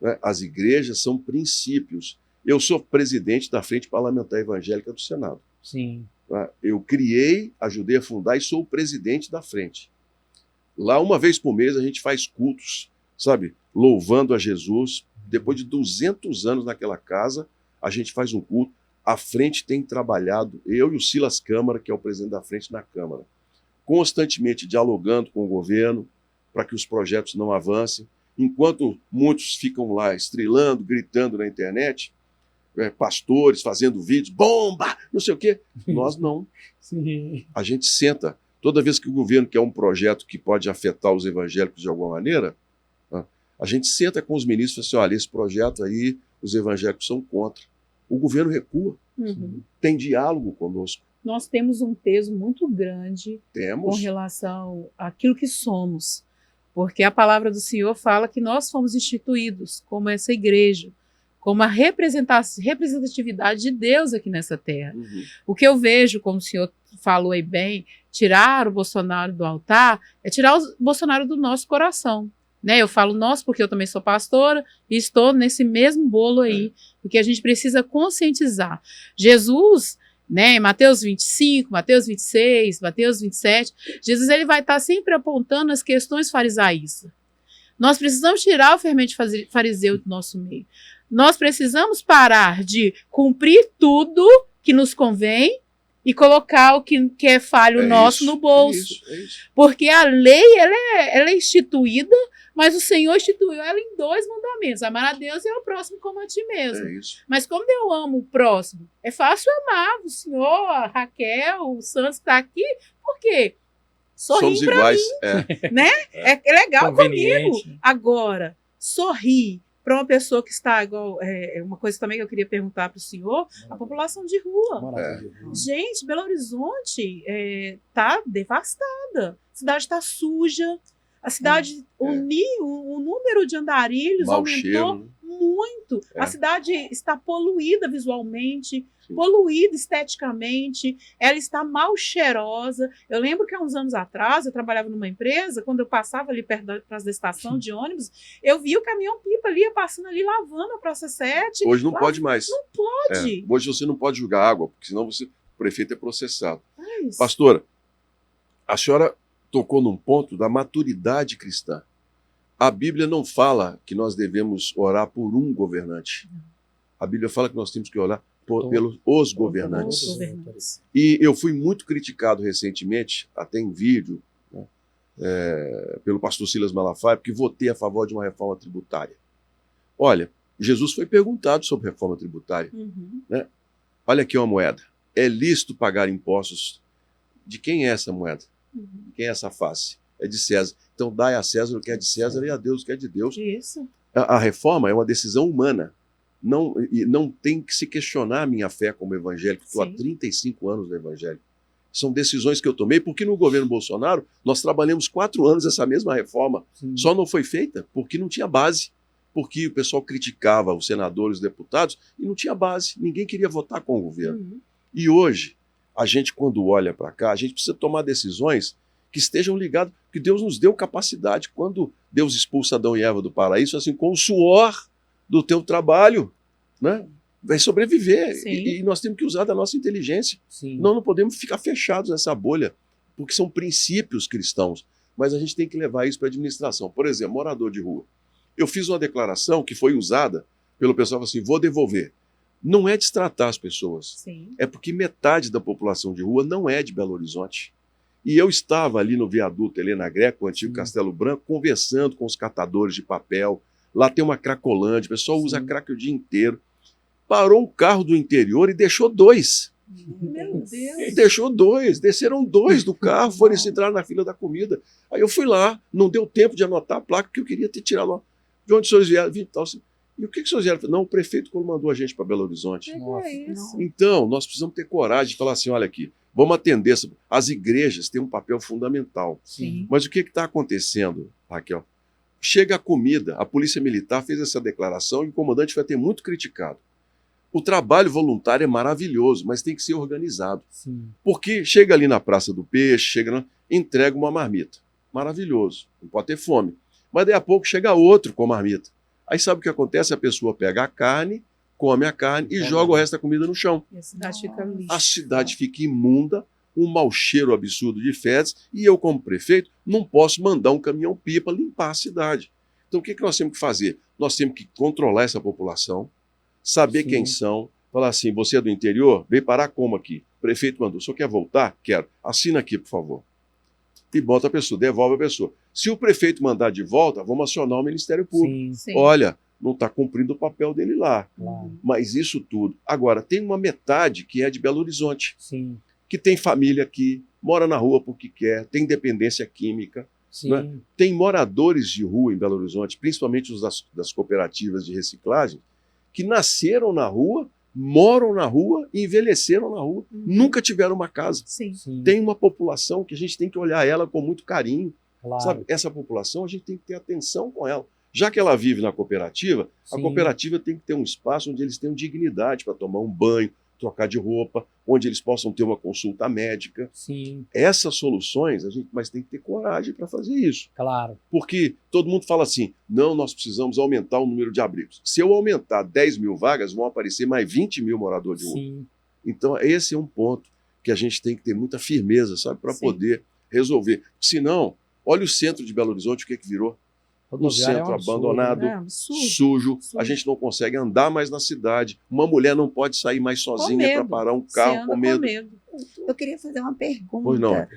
[SPEAKER 2] Né? As igrejas são princípios. Eu sou presidente da Frente Parlamentar Evangélica do Senado.
[SPEAKER 1] Sim.
[SPEAKER 2] Né? Eu criei, ajudei a fundar e sou o presidente da frente. Lá, uma vez por mês, a gente faz cultos, sabe? Louvando a Jesus. Depois de 200 anos naquela casa, a gente faz um culto. A frente tem trabalhado, eu e o Silas Câmara, que é o presidente da frente na Câmara, constantemente dialogando com o governo para que os projetos não avancem. Enquanto muitos ficam lá estrilando, gritando na internet, pastores fazendo vídeos, bomba, não sei o quê, nós não.
[SPEAKER 1] Sim.
[SPEAKER 2] A gente senta, toda vez que o governo quer um projeto que pode afetar os evangélicos de alguma maneira, a gente senta com os ministros e fala assim, olha, esse projeto aí, os evangélicos são contra. O governo recua, tem diálogo conosco.
[SPEAKER 3] Nós temos um peso muito grande com relação àquilo que somos, porque a palavra do Senhor fala que nós fomos instituídos como essa igreja, como a representatividade de Deus aqui nessa terra. O que eu vejo, como o senhor falou aí bem, tirar o Bolsonaro do altar é tirar o Bolsonaro do nosso coração. Né? Eu falo nós porque eu também sou pastora e estou nesse mesmo bolo aí, porque a gente precisa conscientizar. Jesus, né, em Mateus 25, Mateus 26, Mateus 27, Jesus ele vai estar sempre apontando as questões farisaístas. Nós precisamos tirar o fermento fariseu do nosso meio. Nós precisamos parar de cumprir tudo que nos convém e colocar o que é falho nosso no bolso.
[SPEAKER 2] É isso.
[SPEAKER 3] Porque a lei, ela é instituída, mas o Senhor instituiu ela em 2 mandamentos. Amar a Deus e ao próximo como a ti mesmo.
[SPEAKER 2] É isso.
[SPEAKER 3] Mas como eu amo o próximo, é fácil amar o Senhor, a Raquel, o Santos que está aqui. Por quê?
[SPEAKER 2] Somos iguais.
[SPEAKER 3] Né? É legal comigo.
[SPEAKER 1] Conveniente.
[SPEAKER 3] Agora, sorrir para uma pessoa que está igual. Uma coisa também que eu queria perguntar para o senhor: a população de rua. Gente, Belo Horizonte está devastada. A cidade está suja. A cidade, o número de andarilhos
[SPEAKER 2] Mau
[SPEAKER 3] aumentou
[SPEAKER 2] cheiro.
[SPEAKER 3] muito.
[SPEAKER 2] É.
[SPEAKER 3] A cidade está poluída visualmente,
[SPEAKER 2] Sim.
[SPEAKER 3] poluída esteticamente, ela está mal cheirosa. Eu lembro que há uns anos atrás, eu trabalhava numa empresa, quando eu passava ali perto da estação de ônibus, eu vi o caminhão-pipa ali, passando ali, lavando a Praça 7.
[SPEAKER 2] Hoje não pode mais.
[SPEAKER 3] Não pode.
[SPEAKER 2] Hoje você não pode julgar água, porque senão o prefeito é processado.
[SPEAKER 3] Mas,
[SPEAKER 2] Pastora, a senhora tocou num ponto da maturidade cristã. A Bíblia não fala que nós devemos orar por um governante. A Bíblia fala que nós temos que orar pelos os governantes.
[SPEAKER 3] os governantes.
[SPEAKER 2] E eu fui muito criticado recentemente, até em vídeo, né, pelo pastor Silas Malafaia, porque votei a favor de uma reforma tributária. Olha, Jesus foi perguntado sobre reforma tributária.
[SPEAKER 3] Uhum.
[SPEAKER 2] Né? Olha aqui uma moeda. É lícito pagar impostos? De quem é essa moeda?
[SPEAKER 3] Uhum.
[SPEAKER 2] Quem é essa face? É de César. Então dai a César o que é de César e a Deus o que é de Deus.
[SPEAKER 3] Isso.
[SPEAKER 2] A reforma é uma decisão humana. Não tem que se questionar a minha fé como evangélico. Estou há 35 anos no evangelho. São decisões que eu tomei, porque no governo Bolsonaro nós trabalhamos 4 anos essa mesma reforma.
[SPEAKER 1] Sim.
[SPEAKER 2] Só não foi feita porque não tinha base. Porque o pessoal criticava os senadores, os deputados, e não tinha base. Ninguém queria votar com o governo.
[SPEAKER 3] Uhum.
[SPEAKER 2] E hoje, a gente, quando olha para cá, a gente precisa tomar decisões que estejam ligadas, porque Deus nos deu capacidade. Quando Deus expulsa Adão e Eva do paraíso, assim, com o suor do teu trabalho, né, vai sobreviver. E nós temos que usar da nossa inteligência.
[SPEAKER 1] Sim.
[SPEAKER 2] Nós não podemos ficar fechados nessa bolha, porque são princípios cristãos. Mas a gente tem que levar isso para a administração. Por exemplo, morador de rua. Eu fiz uma declaração que foi usada pelo pessoal assim, vou devolver. Não é destratar as pessoas.
[SPEAKER 3] Sim.
[SPEAKER 2] É porque metade da população de rua não é de Belo Horizonte. E eu estava ali no viaduto Helena Greco, o antigo Castelo Branco, conversando com os catadores de papel. Lá tem uma cracolândia, o pessoal usa crack o dia inteiro. Parou um carro do interior e deixou 2.
[SPEAKER 3] Meu Deus.
[SPEAKER 2] Deixou 2, desceram 2 do carro, foram entrar na fila da comida. Aí eu fui lá, não deu tempo de anotar a placa, porque eu queria ter tirado lá. De onde os senhores vieram? E o que os senhores vieram? Não, o prefeito mandou a gente para Belo Horizonte.
[SPEAKER 3] É isso.
[SPEAKER 2] Então, nós precisamos ter coragem de falar assim, olha aqui, vamos atender. As igrejas têm um papel fundamental.
[SPEAKER 3] Sim.
[SPEAKER 2] Mas o que está acontecendo, Raquel? Chega a comida, a Polícia Militar fez essa declaração e o comandante vai ter muito criticado. O trabalho voluntário é maravilhoso, mas tem que ser organizado.
[SPEAKER 1] Sim.
[SPEAKER 2] Porque chega ali na Praça do Peixe, entrega uma marmita. Maravilhoso, não pode ter fome. Mas daí a pouco chega outro com a marmita. Aí sabe o que acontece? A pessoa pega a carne, come a carne e joga o resto da comida no chão.
[SPEAKER 3] E a cidade fica lixo.
[SPEAKER 2] A cidade fica imunda, um mau cheiro absurdo de fezes, e eu, como prefeito, não posso mandar um caminhão-pipa limpar a cidade. Então o que nós temos que fazer? Nós temos que controlar essa população, saber quem são, falar assim, você é do interior? Vem parar como aqui? O prefeito mandou, o senhor quer voltar? Quero. Assina aqui, por favor. E bota a pessoa, devolve a pessoa. Se o prefeito mandar de volta, vamos acionar o Ministério Público.
[SPEAKER 3] Sim.
[SPEAKER 2] Olha, não está cumprindo o papel dele lá.
[SPEAKER 1] Claro.
[SPEAKER 2] Mas isso tudo. Agora, tem uma metade que é de Belo Horizonte,
[SPEAKER 1] Sim.
[SPEAKER 2] que tem família aqui, mora na rua porque quer, tem dependência química.
[SPEAKER 1] Sim.
[SPEAKER 2] Né? Tem moradores de rua em Belo Horizonte, principalmente os das cooperativas de reciclagem, que nasceram na rua, moram na rua e envelheceram na rua. Nunca tiveram uma casa.
[SPEAKER 3] Sim.
[SPEAKER 1] Sim.
[SPEAKER 2] Tem uma população que a gente tem que olhar ela com muito carinho.
[SPEAKER 1] Claro.
[SPEAKER 2] Sabe? Essa população, a gente tem que ter atenção com ela. Já que ela vive na cooperativa, a
[SPEAKER 1] Sim.
[SPEAKER 2] cooperativa tem que ter um espaço onde eles tenham dignidade para tomar um banho, trocar de roupa, onde eles possam ter uma consulta médica.
[SPEAKER 1] Sim.
[SPEAKER 2] Essas soluções, mas tem que ter coragem para fazer isso.
[SPEAKER 1] Claro.
[SPEAKER 2] Porque todo mundo fala assim, não, nós precisamos aumentar o número de abrigos. Se eu aumentar 10 mil vagas, vão aparecer mais 20 mil moradores de rua.
[SPEAKER 1] Sim.
[SPEAKER 2] Então, esse é um ponto que a gente tem que ter muita firmeza, sabe, para
[SPEAKER 3] Sim.
[SPEAKER 2] poder resolver. Senão, olha o centro de Belo Horizonte, o que virou. no centro abandonado, sujo. A gente não consegue andar mais na cidade. Uma mulher não pode sair mais sozinha para parar um carro com medo.
[SPEAKER 4] Eu queria fazer uma pergunta.
[SPEAKER 2] Pois não.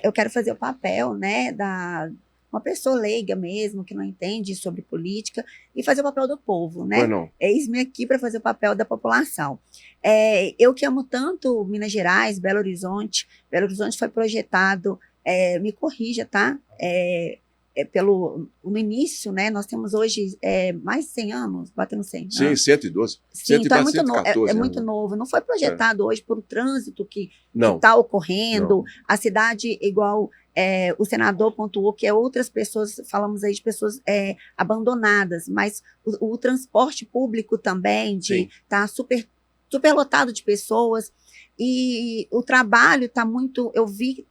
[SPEAKER 4] Eu quero fazer o papel, né, da uma pessoa leiga mesmo, que não entende sobre política, e fazer o papel do povo, né?
[SPEAKER 2] Pois não.
[SPEAKER 4] Eis-me aqui para fazer o papel da população. Eu que amo tanto Minas Gerais, Belo Horizonte foi projetado, me corrija, tá? No início, né, nós temos hoje mais de 100 anos, batendo 100.
[SPEAKER 2] Sim, né? 112.
[SPEAKER 4] Sim, então é muito novo. Muito novo. Não foi projetado hoje por um trânsito que está ocorrendo. Não. A cidade, igual o senador pontuou, que outras pessoas, falamos aí de pessoas abandonadas, mas o transporte público também está super lotado de pessoas. E o trabalho está muito, eu vi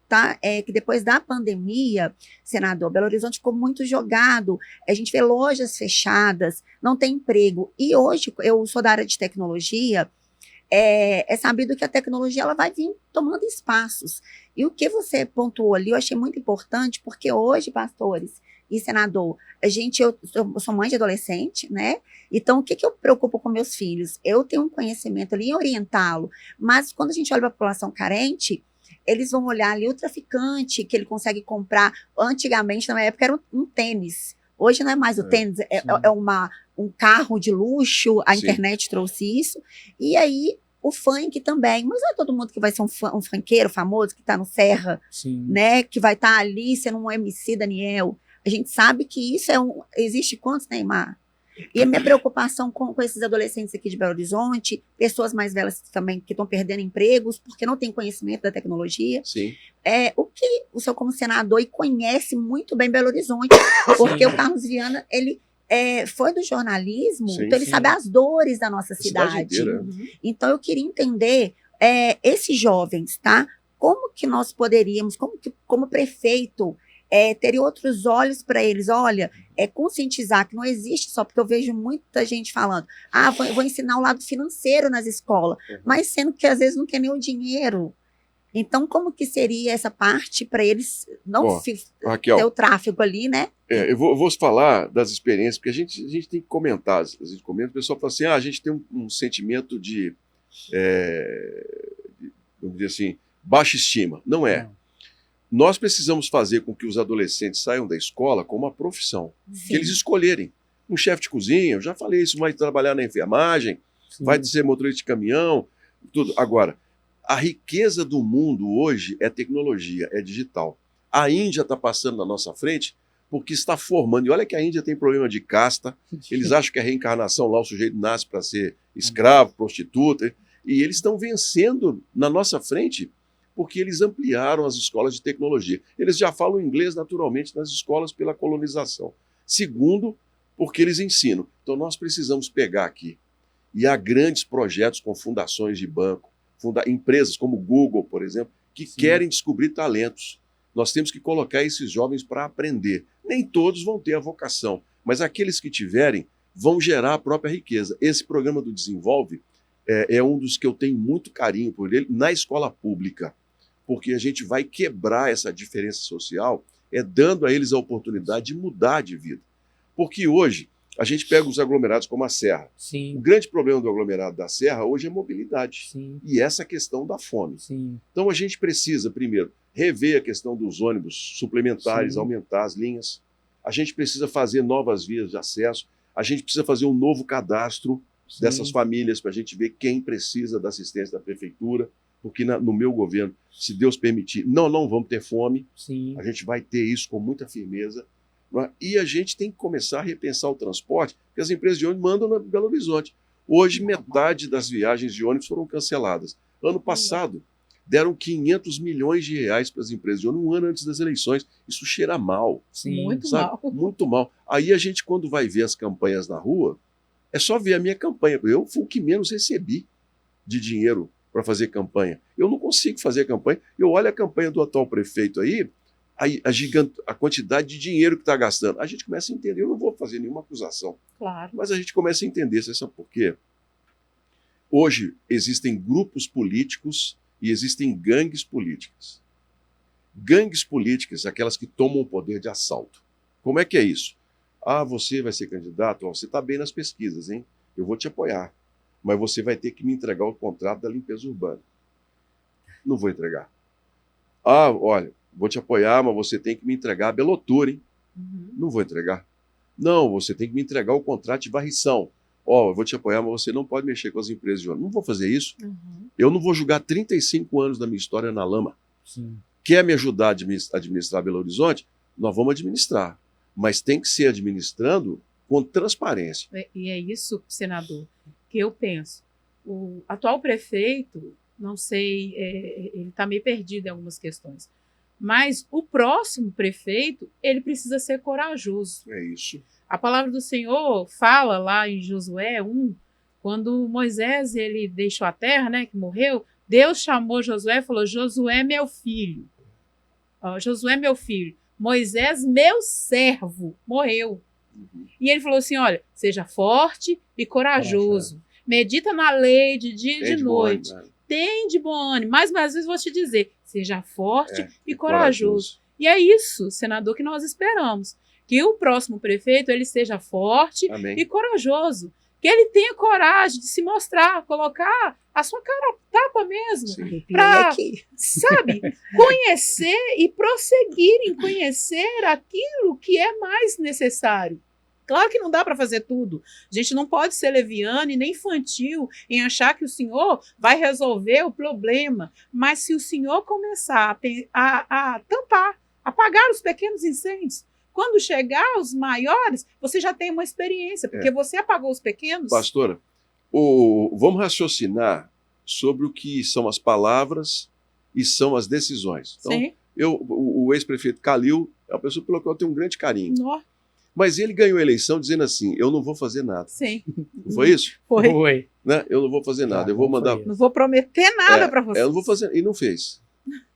[SPEAKER 4] que depois da pandemia, senador, Belo Horizonte ficou muito jogado, a gente vê lojas fechadas, não tem emprego. E hoje, eu sou da área de tecnologia, é sabido que a tecnologia ela vai vir tomando espaços. E o que você pontuou ali, eu achei muito importante, porque hoje, pastores e senador, eu sou mãe de adolescente, né? Então, o que eu preocupo com meus filhos? Eu tenho um conhecimento ali em orientá-lo, mas quando a gente olha para a população carente, eles vão olhar ali o traficante que ele consegue comprar. Antigamente, na minha época, era um tênis. Hoje não é mais o tênis, um carro de luxo, a internet trouxe isso. E aí, o funk também, mas não é todo mundo que vai ser um funkeiro famoso, que está no Serra, né? Que vai estar ali sendo um MC Daniel. A gente sabe que isso existe quantos, Neymar? E a minha preocupação com esses adolescentes aqui de Belo Horizonte, pessoas mais velhas também que estão perdendo empregos porque não têm conhecimento da tecnologia.
[SPEAKER 2] Sim.
[SPEAKER 4] O que o senhor, como senador, e conhece muito bem Belo Horizonte, porque o Carlos Viana, ele foi do jornalismo, então ele sabe as dores da nossa cidade. Então eu queria entender esses jovens, tá? Como que nós poderíamos, como prefeito, ter outros olhos para eles, olha, conscientizar que não existe só, porque eu vejo muita gente falando, vou ensinar o lado financeiro nas escolas, mas sendo que às vezes não quer nem o dinheiro. Então, como que seria essa parte para eles não
[SPEAKER 2] Raquel,
[SPEAKER 4] ter o tráfego ali, né?
[SPEAKER 2] Eu vou falar das experiências, porque a gente tem que comentar, a gente comenta, o pessoal fala assim, a gente tem um sentimento de, vamos dizer assim, baixa estima. Não é. Nós precisamos fazer com que os adolescentes saiam da escola com uma profissão, que eles escolherem. Um chefe de cozinha, eu já falei isso, vai trabalhar na enfermagem, vai ser motorista de caminhão, tudo. Agora, a riqueza do mundo hoje é tecnologia, é digital. A Índia está passando na nossa frente porque está formando. E olha que a Índia tem problema de casta, eles acham que é reencarnação lá, o sujeito nasce para ser escravo, prostituta, e eles estão vencendo na nossa frente porque eles ampliaram as escolas de tecnologia. Eles já falam inglês naturalmente nas escolas pela colonização. Segundo, porque eles ensinam. Então nós precisamos pegar aqui. E há grandes projetos com fundações de banco, empresas como o Google, por exemplo, que querem descobrir talentos. Nós temos que colocar esses jovens para aprender. Nem todos vão ter a vocação, mas aqueles que tiverem vão gerar a própria riqueza. Esse programa do Desenvolve é um dos que eu tenho muito carinho por ele na escola pública, porque a gente vai quebrar essa diferença social, dando a eles a oportunidade de mudar de vida. Porque hoje, a gente pega os aglomerados como a Serra. O grande problema do aglomerado da Serra hoje é mobilidade. E essa questão da fome. Então a gente precisa, primeiro, rever a questão dos ônibus suplementares, aumentar as linhas. A gente precisa fazer novas vias de acesso. A gente precisa fazer um novo cadastro dessas famílias para a gente ver quem precisa da assistência da prefeitura. Porque no meu governo, se Deus permitir, não vamos ter fome. A gente vai ter isso com muita firmeza. E a gente tem que começar a repensar o transporte, porque as empresas de ônibus mandam na Belo Horizonte. Hoje, metade das viagens de ônibus foram canceladas. Ano passado, deram 500 milhões de reais para as empresas de ônibus um ano antes das eleições. Isso cheira mal.
[SPEAKER 3] Muito mal.
[SPEAKER 2] Muito mal. Aí a gente, quando vai ver as campanhas na rua, é só ver a minha campanha. Eu fui o que menos recebi de dinheiro para fazer campanha. Eu não consigo fazer campanha. Eu olho a campanha do atual prefeito aí, a quantidade de dinheiro que está gastando. A gente começa a entender, eu não vou fazer nenhuma acusação, mas a gente começa a entender, você sabe por quê? Hoje existem grupos políticos e existem gangues políticas. Gangues políticas, aquelas que tomam o poder de assalto. Como é que é isso? Ah, você vai ser candidato? Ó, você está bem nas pesquisas, hein? Eu vou te apoiar. Mas você vai ter que me entregar o contrato da limpeza urbana. Não vou entregar. Ah, olha, vou te apoiar, mas você tem que me entregar a Belotur, hein? Não vou entregar. Não, você tem que me entregar o contrato de varrição. Ó, eu vou te apoiar, mas você não pode mexer com as empresas de ônibus. Não vou fazer isso. Eu não vou jogar 35 anos da minha história na lama.
[SPEAKER 1] Sim.
[SPEAKER 2] Quer me ajudar a administrar Belo Horizonte? Nós vamos administrar. Mas tem que ser administrando com transparência.
[SPEAKER 3] E é isso, senador, que eu penso. O atual prefeito, não sei, ele está meio perdido em algumas questões. Mas o próximo prefeito, ele precisa ser corajoso.
[SPEAKER 2] É isso.
[SPEAKER 3] A palavra do Senhor fala lá em Josué 1, quando Moisés ele deixou a terra, né, que morreu, Deus chamou Josué e falou: Josué, meu filho. Josué, meu filho. Moisés, meu servo, morreu. E ele falou assim: olha, seja forte e corajoso. Medita na lei de dia e de noite. Tem de bom ânimo. Mais uma vez vou te dizer, seja forte e corajoso. E é isso, senador, que nós esperamos. Que o próximo prefeito ele seja forte e corajoso. Que ele tenha coragem de se mostrar, colocar a sua cara a tapa mesmo. Para, sabe, conhecer e prosseguir em conhecer aquilo que é mais necessário. Claro que não dá para fazer tudo. A gente não pode ser leviano e nem infantil em achar que o Senhor vai resolver o problema. Mas se o Senhor começar a tampar, apagar os pequenos incêndios, quando chegar os maiores, você já tem uma experiência, porque você apagou os pequenos.
[SPEAKER 2] Pastora, vamos raciocinar sobre o que são as palavras e são as decisões. Então, o ex-prefeito Calil é uma pessoa pela qual eu tenho um grande carinho. Mas ele ganhou a eleição dizendo assim: eu não vou fazer nada.
[SPEAKER 3] Sim.
[SPEAKER 2] Não foi isso?
[SPEAKER 3] Foi.
[SPEAKER 2] Né? Eu não vou fazer nada. Eu vou mandar.
[SPEAKER 3] Não vou prometer nada para você.
[SPEAKER 2] Eu não vou fazer. E não fez.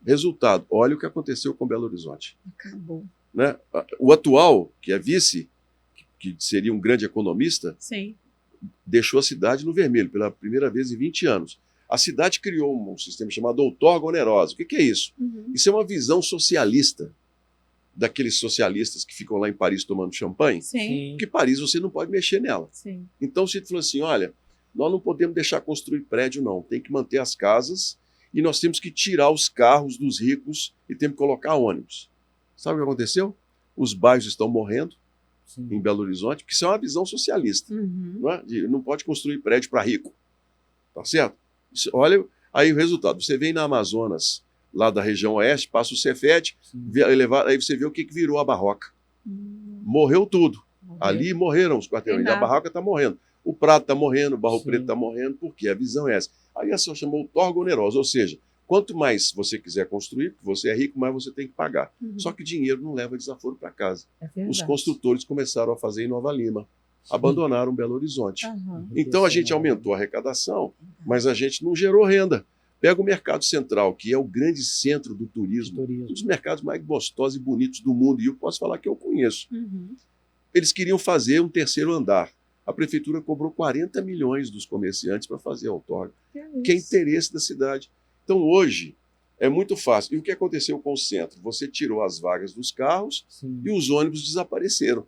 [SPEAKER 2] Resultado: olha o que aconteceu com Belo Horizonte.
[SPEAKER 3] Acabou.
[SPEAKER 2] Né? O atual, que é vice, que seria um grande economista, deixou a cidade no vermelho pela primeira vez em 20 anos. A cidade criou um sistema chamado outorga onerosa. O que é isso? Isso é uma visão socialista, daqueles socialistas que ficam lá em Paris tomando champanhe, que Paris você não pode mexer nela. Então o Cito falou assim: olha, nós não podemos deixar construir prédio não, tem que manter as casas e nós temos que tirar os carros dos ricos e temos que colocar ônibus. Sabe o que aconteceu? Os bairros estão morrendo em Belo Horizonte, porque isso é uma visão socialista. Não é? Não pode construir prédio para rico. Tá certo? Isso, olha aí o resultado. Você vem na Amazonas, lá da região oeste, passa o Cefet, aí você vê o que virou a Barroca. Morreu tudo. Ali morreram os quarteirões. A Barroca está morrendo. O Prado está morrendo, o Barro Preto está morrendo, porque a visão é essa. Aí a senhora chamou outorga onerosa, ou seja, quanto mais você quiser construir, porque você é rico, mais você tem que pagar. Só que dinheiro não leva desaforo para casa. Os construtores começaram a fazer em Nova Lima. Abandonaram Belo Horizonte. Então a gente aumentou a arrecadação, mas a gente não gerou renda. Pega o Mercado Central, que é o grande centro do turismo, um dos mercados mais gostosos e bonitos do mundo, e eu posso falar que eu conheço. Eles queriam fazer um terceiro andar. A prefeitura cobrou 40 milhões dos comerciantes para fazer a outorga, que é interesse da cidade. Então, hoje, é muito fácil. E o que aconteceu com o centro? Você tirou as vagas dos carros e os ônibus desapareceram.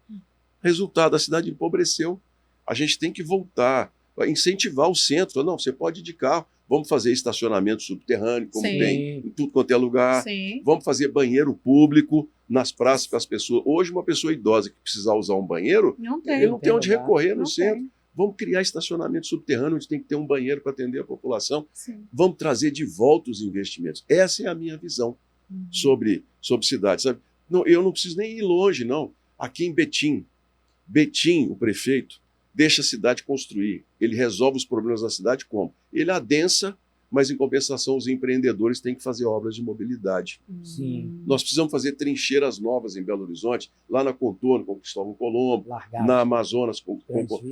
[SPEAKER 2] Resultado, a cidade empobreceu. A gente tem que voltar, incentivar o centro. Não, você pode ir de carro. Vamos fazer estacionamento subterrâneo, como tem em tudo quanto é lugar. Vamos fazer banheiro público nas praças para as pessoas. Hoje, uma pessoa idosa que precisar usar um banheiro, ele não tem onde recorrer no centro. Vamos criar estacionamento subterrâneo, onde tem que ter um banheiro para atender a população. Vamos trazer de volta os investimentos. Essa é a minha visão sobre cidade. Sabe? Não, eu não preciso nem ir longe, não. Aqui em Betim, o prefeito, deixa a cidade construir. Ele resolve os problemas da cidade como? Ele adensa, mas em compensação os empreendedores têm que fazer obras de mobilidade. Nós precisamos fazer trincheiras novas em Belo Horizonte, lá na Contorno com Cristóvão Colombo, na Amazonas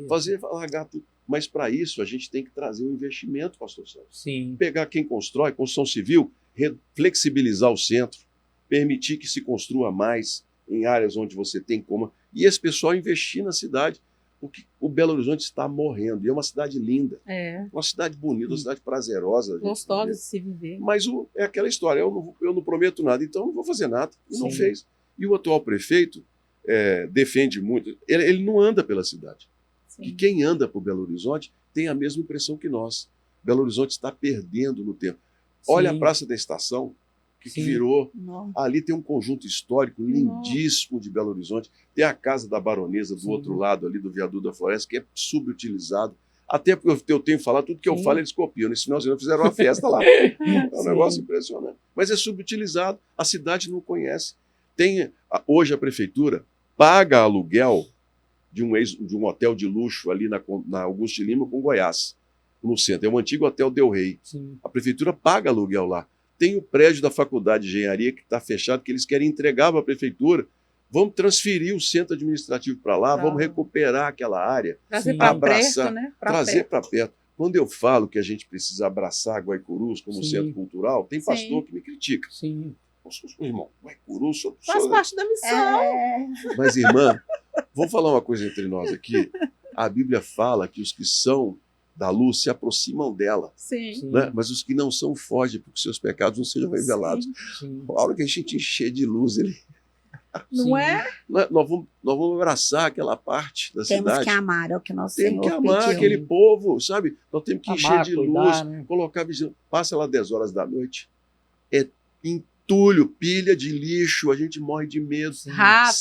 [SPEAKER 2] fazer largar tudo. Mas para isso a gente tem que trazer um investimento, pastor Sérgio. Pegar quem constrói, construção civil, flexibilizar o centro, permitir que se construa mais em áreas onde você tem como. E esse pessoal investir na cidade. Porque o Belo Horizonte está morrendo. E é uma cidade linda. Uma cidade bonita, uma cidade prazerosa.
[SPEAKER 3] Gostosa de se viver.
[SPEAKER 2] Mas é aquela história, eu não prometo nada, então não vou fazer nada. E não fez. E o atual prefeito, defende muito. Ele não anda pela cidade.
[SPEAKER 3] Sim.
[SPEAKER 2] E quem anda por Belo Horizonte tem a mesma impressão que nós. Belo Horizonte está perdendo no tempo. Olha a Praça da Estação, que virou. Ali tem um conjunto histórico lindíssimo de Belo Horizonte. Tem a Casa da Baronesa do outro lado, ali do Viaduto da Floresta, que é subutilizado. Até porque eu tenho falado, tudo que eu falo eles copiam. Nesse finalzinho fizeram uma festa lá. É um negócio impressionante. Mas é subutilizado. A cidade não conhece. Hoje a prefeitura paga aluguel de um hotel de luxo ali na Augusto de Lima com Goiás, no centro. É um antigo Hotel Del Rey. A prefeitura paga aluguel lá. Tem o prédio da Faculdade de Engenharia que está fechado, que eles querem entregar para a prefeitura. Vamos transferir o centro administrativo para lá, vamos recuperar aquela área.
[SPEAKER 3] Trazer para perto, né?
[SPEAKER 2] Trazer para perto. Quando eu falo que a gente precisa abraçar Guaicurus como centro cultural, tem pastor que me critica. Irmão, Guaicurus...
[SPEAKER 3] Faz parte da missão.
[SPEAKER 2] Mas, irmã, vamos falar uma coisa entre nós aqui. A Bíblia fala que os que são da luz se aproximam dela. Né? Mas os que não são fogem, porque seus pecados não sejam revelados. A hora que a gente encher de luz,
[SPEAKER 3] não é?
[SPEAKER 2] Nós vamos abraçar aquela parte da cidade.
[SPEAKER 4] Temos que amar, é o que nosso Senhor pediu.
[SPEAKER 2] Temos que amar aquele povo, sabe? Nós temos que encher de
[SPEAKER 1] cuidar,
[SPEAKER 2] luz,
[SPEAKER 1] né?
[SPEAKER 2] colocar vigilância. Passa lá 10 horas da noite, é entulho, pilha de lixo, a gente morre de medo.
[SPEAKER 3] Rato.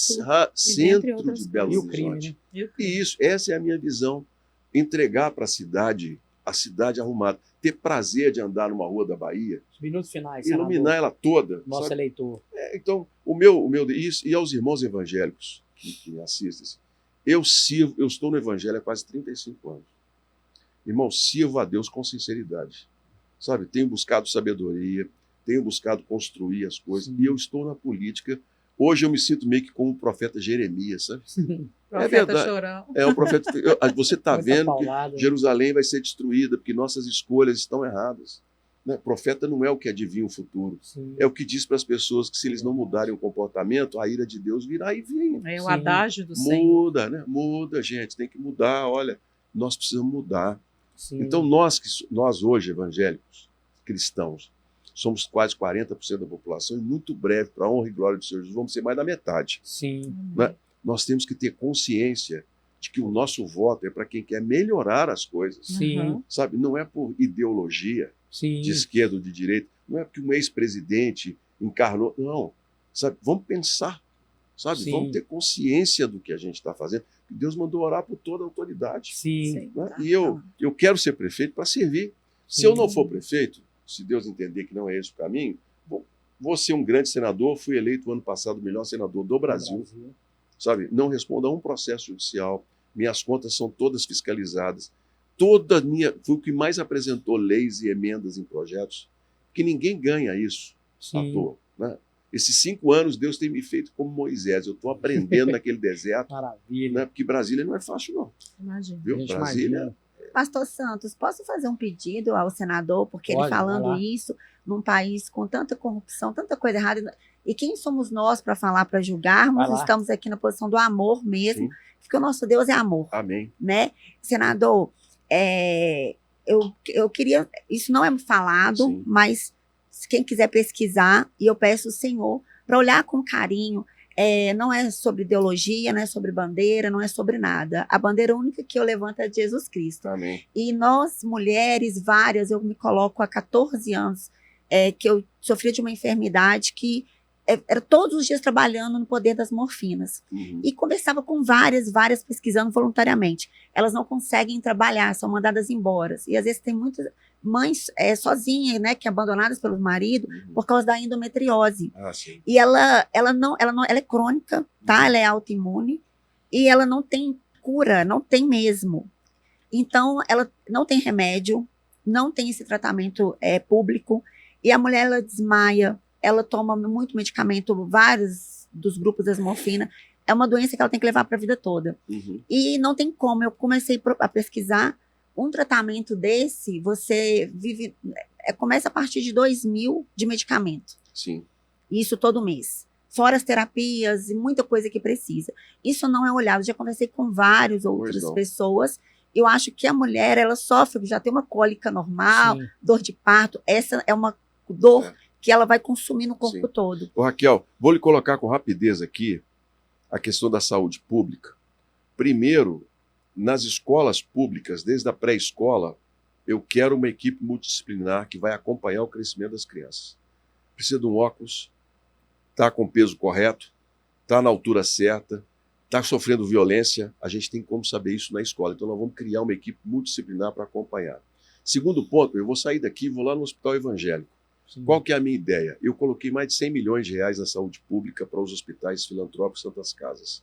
[SPEAKER 2] Centro de Belo Horizonte.
[SPEAKER 1] Crime, né?
[SPEAKER 2] E essa é a minha visão. Entregar para a cidade arrumada. Ter prazer de andar numa rua da Bahia.
[SPEAKER 1] Os minutos finais.
[SPEAKER 2] Iluminar ela toda.
[SPEAKER 1] Nosso eleitor.
[SPEAKER 2] Então, isso, e aos irmãos evangélicos que me assistem, eu estou no evangelho há quase 35 anos. Irmão, sirvo a Deus com sinceridade. Sabe, tenho buscado sabedoria, tenho buscado construir as coisas, e eu estou na política. Hoje eu me sinto meio que como o profeta Jeremias, sabe?
[SPEAKER 3] É verdade. Chorão.
[SPEAKER 2] O profeta. Você está vendo que Jerusalém vai ser destruída porque nossas escolhas estão erradas. Né? Profeta não é o que adivinha o futuro. É o que diz para as pessoas que se eles não mudarem o comportamento, a ira de Deus virá e vem.
[SPEAKER 3] É o adágio do Senhor.
[SPEAKER 2] Muda, né? Muda, gente. Tem que mudar. Olha, nós precisamos mudar. Então nós hoje, evangélicos, cristãos, somos quase 40% da população e muito breve, para a honra e glória do Senhor Jesus, vamos ser mais da metade. Né? Nós temos que ter consciência de que o nosso voto é para quem quer melhorar as coisas. Sabe? Não é por ideologia de esquerda ou de direita, não é porque um ex-presidente encarnou, não. Sabe? Vamos pensar, sabe? Vamos ter consciência do que a gente está fazendo. Deus mandou orar por toda a autoridade. Né? E eu quero ser prefeito para servir. Se eu não for prefeito, se Deus entender que não é esse o caminho, vou ser um grande senador, fui eleito ano passado o melhor senador do Brasil. Sabe? Não respondo a um processo judicial, minhas contas são todas fiscalizadas, foi o que mais apresentou leis e emendas em projetos, que ninguém ganha isso à toa. Né? Esses 5 anos Deus tem me feito como Moisés, eu estou aprendendo naquele deserto.
[SPEAKER 1] Maravilha.
[SPEAKER 2] Né? Porque Brasília não é fácil, não.
[SPEAKER 3] Imagina.
[SPEAKER 2] Viu? Brasília...
[SPEAKER 4] Pastor Santos, posso fazer um pedido ao senador, porque ele falando isso num país com tanta corrupção, tanta coisa errada, e quem somos nós para falar, para julgarmos? Estamos aqui na posição do amor mesmo, porque o nosso Deus é amor.
[SPEAKER 2] Amém.
[SPEAKER 4] Né? Senador, eu queria, isso não é falado, mas quem quiser pesquisar, e eu peço o Senhor para olhar com carinho. Não é sobre ideologia, não é sobre bandeira, não é sobre nada. A bandeira única que eu levanto é de Jesus Cristo.
[SPEAKER 2] Amém.
[SPEAKER 4] E nós, mulheres, várias, eu me coloco há 14 anos, que eu sofria de uma enfermidade que era todos os dias trabalhando no poder das morfinas. E conversava com várias pesquisando voluntariamente. Elas não conseguem trabalhar, são mandadas embora. E às vezes tem muitas mães sozinhas, né, que abandonadas pelo marido por causa da endometriose. E ela é crônica, tá? Ela é autoimune e ela não tem cura, não tem mesmo. Então, ela não tem remédio, não tem esse tratamento público, e a mulher, ela desmaia, ela toma muito medicamento, vários dos grupos das morfina. É uma doença que ela tem que levar para a vida toda. E não tem como. Eu comecei a pesquisar. Um tratamento desse, você vive... começa a partir de 2.000 de medicamento. Isso todo mês. Fora as terapias e muita coisa que precisa. Isso não é olhado. Já conversei com várias outras pessoas. Eu acho que a mulher, ela sofre, já tem uma cólica normal, dor de parto. Essa é uma dor que ela vai consumir no corpo todo.
[SPEAKER 2] Ô, Raquel, vou lhe colocar com rapidez aqui a questão da saúde pública, primeiro, nas escolas públicas, desde a pré-escola, eu quero uma equipe multidisciplinar que vai acompanhar o crescimento das crianças. Precisa de um óculos, está com o peso correto, está na altura certa, está sofrendo violência, a gente tem como saber isso na escola. Então, nós vamos criar uma equipe multidisciplinar para acompanhar. Segundo ponto, eu vou sair daqui e vou lá no Hospital Evangélico. Sim. Qual que é a minha ideia? Eu coloquei mais de 100 milhões de reais na saúde pública para os hospitais filantrópicos Santas Casas.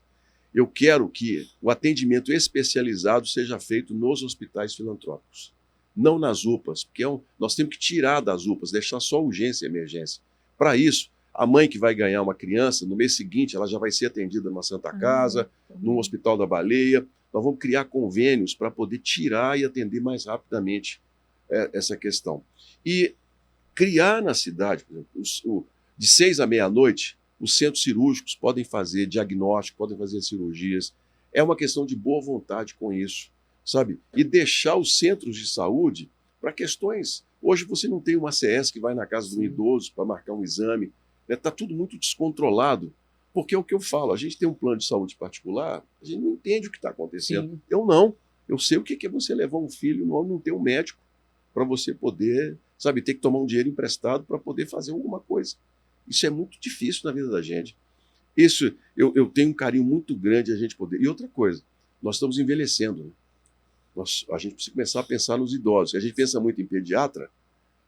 [SPEAKER 2] Eu quero que o atendimento especializado seja feito nos hospitais filantrópicos, não nas UPAs, porque nós temos que tirar das UPAs, deixar só urgência e emergência. Para isso, a mãe que vai ganhar uma criança, no mês seguinte, ela já vai ser atendida numa Santa Casa, num Hospital da Baleia. Nós vamos criar convênios para poder tirar e atender mais rapidamente essa questão. E criar na cidade, por exemplo, de 6 à meia-noite, os centros cirúrgicos podem fazer diagnóstico, podem fazer cirurgias. É uma questão de boa vontade com isso, sabe? E deixar os centros de saúde para questões... Hoje você não tem uma ACS que vai na casa de um idoso para marcar um exame. Está tudo muito descontrolado, porque é o que eu falo, a gente tem um plano de saúde particular, a gente não entende o que está acontecendo. Sim. Eu não. Eu sei o que é você levar um filho e não ter um médico para você poder, sabe, ter que tomar um dinheiro emprestado para poder fazer alguma coisa. Isso é muito difícil na vida da gente. Isso, eu tenho um carinho muito grande a gente poder. E outra coisa, nós estamos envelhecendo. Né? A gente precisa começar a pensar nos idosos. A gente pensa muito em pediatra,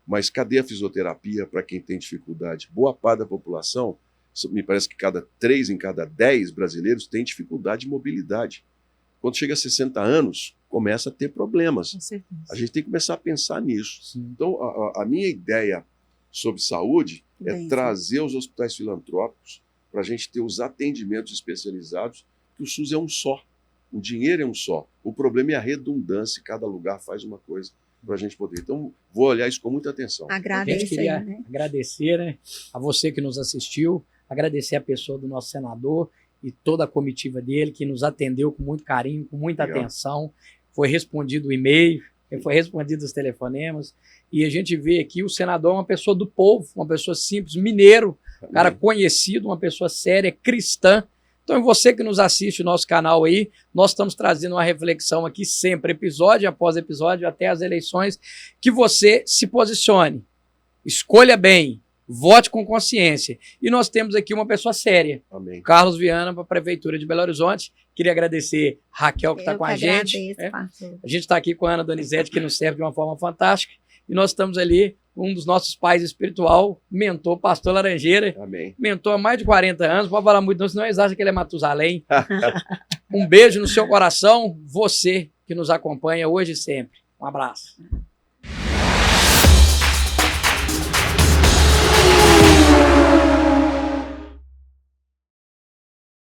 [SPEAKER 2] mas cadê a fisioterapia para quem tem dificuldade? Boa parte da população, me parece que 3 em cada 10 brasileiros tem dificuldade de mobilidade. Quando chega a 60 anos, começa a ter problemas.
[SPEAKER 3] Com certeza.
[SPEAKER 2] A gente tem que começar a pensar nisso.
[SPEAKER 3] Sim.
[SPEAKER 2] Então, a minha ideia sobre saúde é trazer os hospitais filantrópicos para a gente ter os atendimentos especializados, que o SUS é um só. O dinheiro é um só. O problema é a redundância, cada lugar faz uma coisa para a gente poder. Então, vou olhar isso com muita atenção.
[SPEAKER 1] A gente queria agradecer, né, a você que nos assistiu, agradecer a pessoa do nosso senador e toda a comitiva dele, que nos atendeu com muito carinho, com muita atenção. Foi respondido o e-mail, foi respondido os telefonemas, e a gente vê aqui o senador é uma pessoa do povo, uma pessoa simples, mineiro, um cara conhecido, uma pessoa séria, cristã. Então, você que nos assiste o nosso canal aí, nós estamos trazendo uma reflexão aqui sempre, episódio após episódio, até as eleições, que você se posicione, escolha bem, vote com consciência. E nós temos aqui uma pessoa séria.
[SPEAKER 2] Amém.
[SPEAKER 1] Carlos Viana, para a Prefeitura de Belo Horizonte. Queria agradecer a Raquel, que está com a gente.
[SPEAKER 4] Agradeço,
[SPEAKER 1] a gente está aqui com a Ana Donizete, que nos serve de uma forma fantástica. E nós estamos ali com um dos nossos pais espiritual, mentor, pastor Laranjeira.
[SPEAKER 2] Amém.
[SPEAKER 1] Mentor há mais de 40 anos. Pode falar muito, não, senão eles acham que ele é Matusalém. Um beijo no seu coração, você que nos acompanha hoje e sempre. Um abraço.